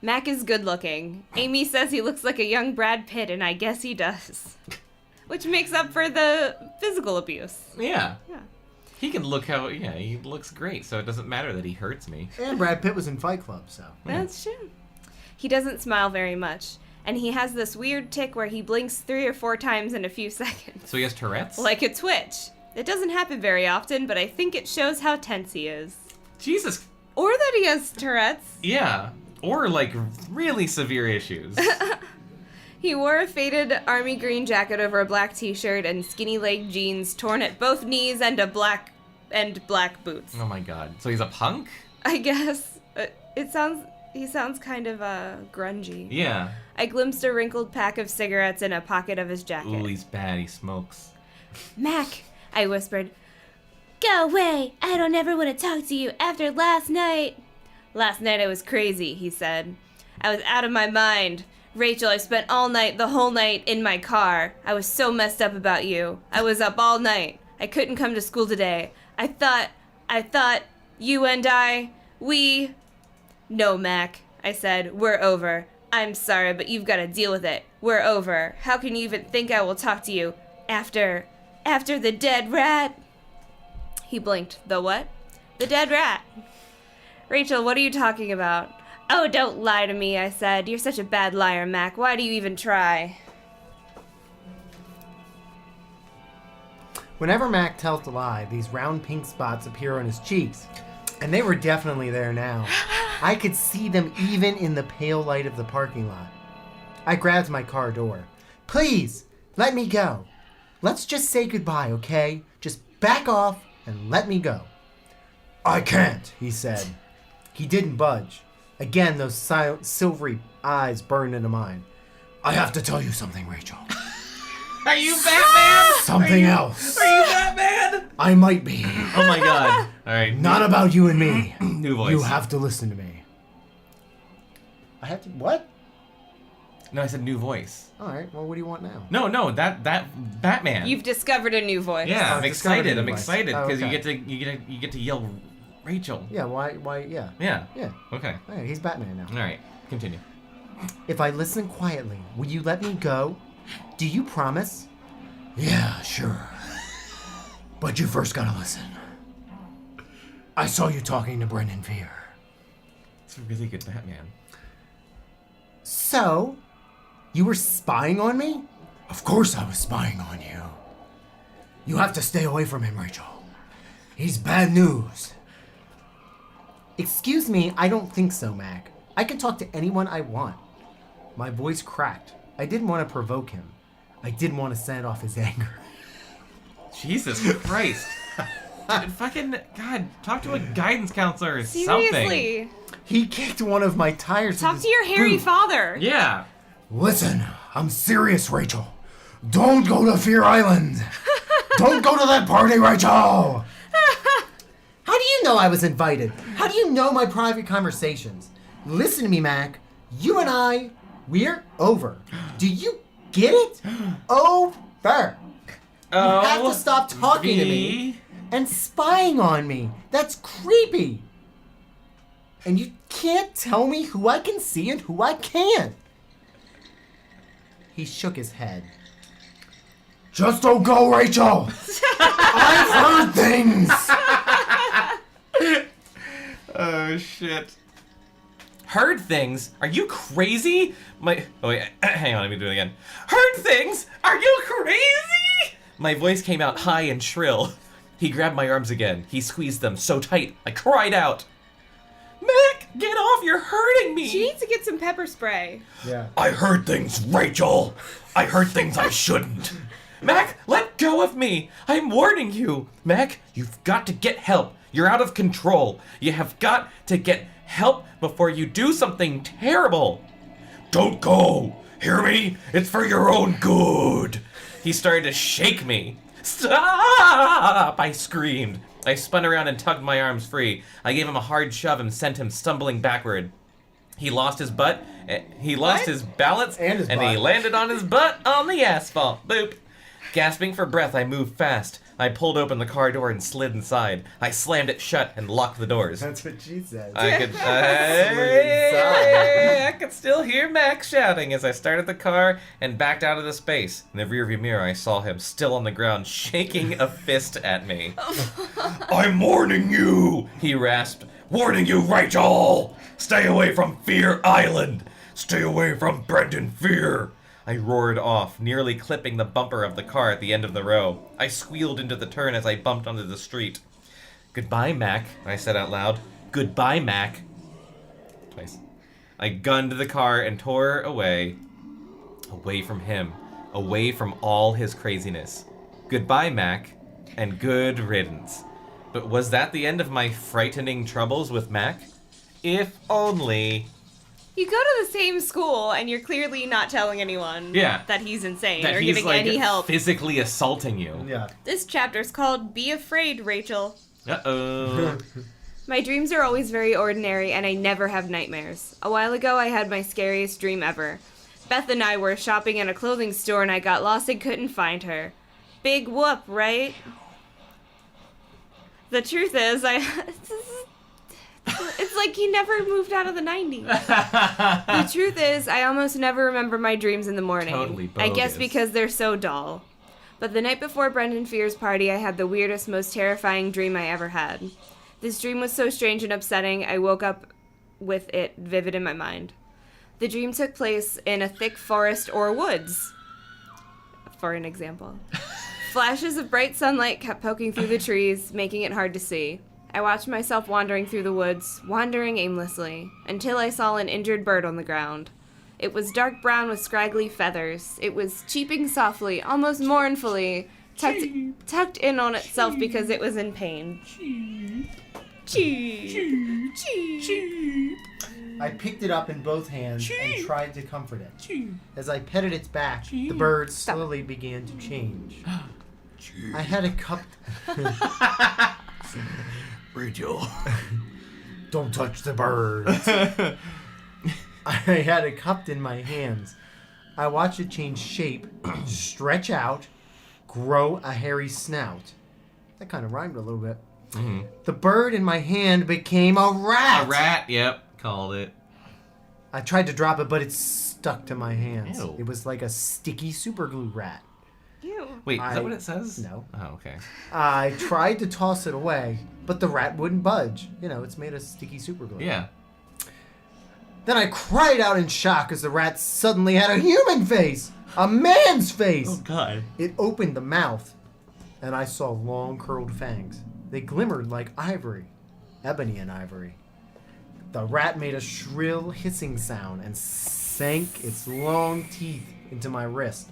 Mac is good looking. Amy says he looks like a young Brad Pitt, and I guess he does. Which makes up for the physical abuse. Yeah. Yeah. He can look he looks great, so it doesn't matter that he hurts me. And Brad Pitt was in Fight Club, so. That's true. He doesn't smile very much, and he has this weird tick where he blinks 3 or 4 times in a few seconds. So he has Tourette's? Like a twitch. It doesn't happen very often, but I think it shows how tense he is. Jesus. Or that he has Tourette's. Yeah. Or like really severe issues. He wore a faded army green jacket over a black t-shirt and skinny leg jeans torn at both knees and black boots. Oh my god. So he's a punk? I guess. He sounds kind of grungy. Yeah. I glimpsed a wrinkled pack of cigarettes in a pocket of his jacket. Ooh, he's bad. He smokes. Mac, I whispered. Go away! I don't ever want to talk to you after last night. Last night I was crazy, he said. I was out of my mind. Rachel, I spent the whole night in my car. I was so messed up about you. I was up all night. I couldn't come to school today. I thought you and we... No, Mac, I said, we're over. I'm sorry, but you've got to deal with it. We're over. How can you even think I will talk to you after the dead rat? He blinked. The what? The dead rat. Rachel, what are you talking about? Oh, don't lie to me, I said. You're such a bad liar, Mac. Why do you even try? Whenever Mac tells a lie, these round pink spots appear on his cheeks. And they were definitely there now. I could see them even in the pale light of the parking lot. I grabbed my car door. Please, let me go. Let's just say goodbye, okay? Just back off and let me go. I can't, he said. He didn't budge. Again, those silvery eyes burned into mine. I have to tell you something, Rachel. Are you Batman? Something else. Are you Batman? I might be. Oh my god. All right. Not about you and me. New voice. You have to listen to me. I have to... What? No, I said new voice. All right, well, what do you want now? No, that Batman. You've discovered a new voice. Yeah, Oh, I'm discovered excited. a I'm new voice. excited Oh, because okay. you get to yell Rachel. Yeah, why, yeah. Yeah. Yeah. Okay. All right, he's Batman now. All right. Continue. If I listen quietly, will you let me go? Do you promise? Yeah, sure. But you first gotta listen. I saw you talking to Brendan Fear. It's a really good Batman. So, you were spying on me? Of course I was spying on you. You have to stay away from him, Rachel. He's bad news. Excuse me, I don't think so, Mac. I can talk to anyone I want. My voice cracked. I didn't want to provoke him. I didn't want to send off his anger. Jesus Christ. Fucking God, talk to a guidance counselor or something. Seriously. He kicked one of my tires. Talk with to his your hairy boot. father. Yeah. Listen, I'm serious, Rachel. Don't go to Fear Island. Don't go to that party, Rachel. How do you know I was invited? How do you know my private conversations? Listen to me, Mac. You and we're over. Do you get it? Over. You have to stop talking to me and spying on me. That's creepy. And you can't tell me who I can see and who I can't. He shook his head. Just don't go, Rachel. I've heard things. Oh shit. Heard things? Are you crazy? Oh wait, hang on, let me do it again. Heard things? Are you crazy? My voice came out high and shrill. He grabbed my arms again. He squeezed them so tight, I cried out. Mac, get off, you're hurting me. She needs to get some pepper spray. Yeah. I heard things, Rachel. I heard things I shouldn't. Mac, let go of me. I'm warning you. Mac, you've got to get help. You're out of control. You have got to get help before you do something terrible. Don't go. Hear me? It's for your own good. He started to shake me. Stop! I screamed. I spun around and tugged my arms free. I gave him a hard shove and sent him stumbling backward. He lost his butt. He lost his balance. And his he butt. landed on his butt on the asphalt. Boop. Gasping for breath, I moved fast. I pulled open the car door and slid inside. I slammed it shut and locked the doors. That's what she said. I could still hear Max shouting as I started the car and backed out of the space. In the rearview mirror, I saw him still on the ground, shaking a fist at me. I'm warning you, he rasped. Warning you, Rachel! Stay away from Fear Island! Stay away from Brendan Fear! I roared off, nearly clipping the bumper of the car at the end of the row. I squealed into the turn as I bumped onto the street. Goodbye, Mac, I said out loud. Goodbye, Mac. Twice. I gunned the car and tore away. Away from him. Away from all his craziness. Goodbye, Mac, and good riddance. But was that the end of my frightening troubles with Mac? If only... You go to the same school, and you're clearly not telling anyone that he's insane that or he's giving like any help. physically assaulting you. Yeah. This chapter's called Be Afraid, Rachel. Uh-oh. My dreams are always very ordinary, and I never have nightmares. A while ago, I had my scariest dream ever. Beth and I were shopping in a clothing store and I got lost and couldn't find her. Big whoop, right? The truth is, it's like he never moved out of the 90s. The truth is, I almost never remember my dreams in the morning. Totally I guess bogus. because they're so dull. But the night before Brendan Fear's party, I had the weirdest, most terrifying dream I ever had. This dream was so strange and upsetting, I woke up with it vivid in my mind. The dream took place in a thick forest or woods, for an example. Flashes of bright sunlight kept poking through the trees, making it hard to see. I watched myself wandering through the woods, wandering aimlessly, until I saw an injured bird on the ground. It was dark brown with scraggly feathers. It was cheeping softly, almost mournfully, tucked in on itself because it was in pain. Cheep. Cheep. I picked it up in both hands and tried to comfort it. As I petted its back, the bird slowly began to change. I had it cupped. Rachel. Don't touch the bird. I had it cupped in my hands. I watched it change shape, stretch out, grow a hairy snout. That kind of rhymed a little bit. Mm-hmm. The bird in my hand became a rat. A rat, yep, called it. I tried to drop it, but it stuck to my hands. Ew. It was like a sticky superglue rat. Ew. Wait, is that what it says? No. Oh, okay. I tried to toss it away, but the rat wouldn't budge. You know, it's made of sticky superglue. Yeah. Then I cried out in shock as the rat suddenly had a human face! A man's face! Oh, God. It opened the mouth, and I saw long curled fangs. They glimmered like ivory, ebony and ivory. The rat made a shrill hissing sound and sank its long teeth into my wrist.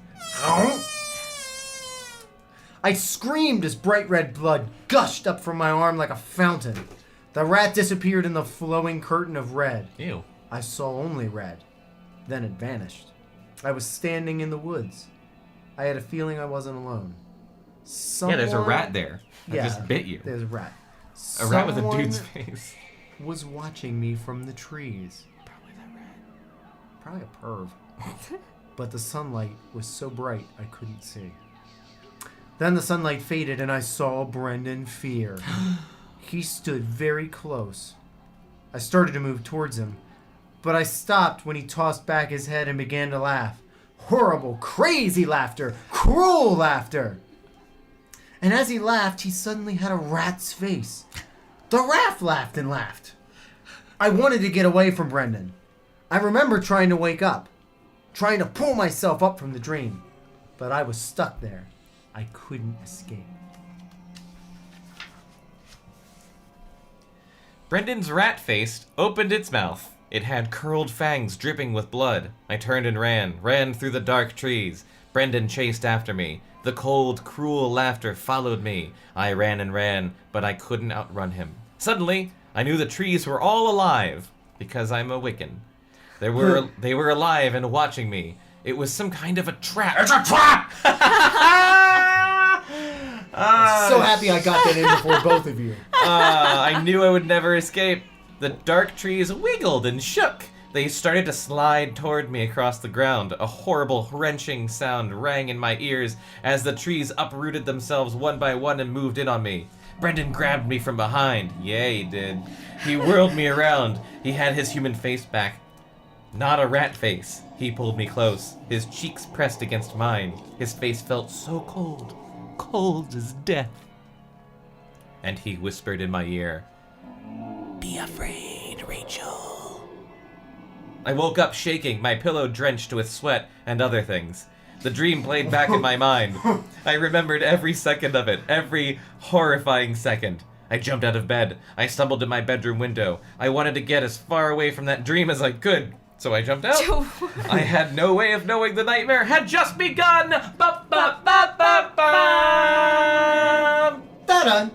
I screamed as bright red blood gushed up from my arm like a fountain. The rat disappeared in the flowing curtain of red. Ew. I saw only red. Then it vanished. I was standing in the woods. I had a feeling I wasn't alone. Yeah, there's a Someone- rat there. That Yeah, just bit you. There's a rat. A rat with a Someone dude's face. was watching me from the trees. Probably that rat. Probably a perv. But the sunlight was so bright I couldn't see. Then the sunlight faded and I saw Brendan Fear. He stood very close. I started to move towards him, but I stopped when he tossed back his head and began to laugh. Horrible, crazy laughter. Cruel laughter. And as he laughed, he suddenly had a rat's face. The rat laughed and laughed. I wanted to get away from Brendan. I remember trying to wake up, trying to pull myself up from the dream, but I was stuck there. I couldn't escape. Brendan's rat face opened its mouth. It had curled fangs dripping with blood. I turned and ran through the dark trees. Brendan chased after me. The cold, cruel laughter followed me. I ran, but I couldn't outrun him. Suddenly, I knew the trees were all alive, because I'm a Wiccan. They were alive and watching me. It was some kind of a trap. It's a trap! So happy I got that in before both of you. I knew I would never escape. The dark trees wiggled and shook. They started to slide toward me across the ground. A horrible, wrenching sound rang in my ears as the trees uprooted themselves one by one and moved in on me. Brendan grabbed me from behind. Yeah, he did. He whirled me around. He had his human face back. Not a rat face. He pulled me close. His cheeks pressed against mine. His face felt so cold. Cold as death. And he whispered in my ear, Be afraid, Rachel. I woke up shaking, my pillow drenched with sweat and other things. The dream played back in my mind. I remembered every second of it, every horrifying second. I jumped out of bed. I stumbled to my bedroom window. I wanted to get as far away from that dream as I could, so I jumped out. I had no way of knowing the nightmare had just begun. Ba-ba-ba-ba-ba. Ta-da!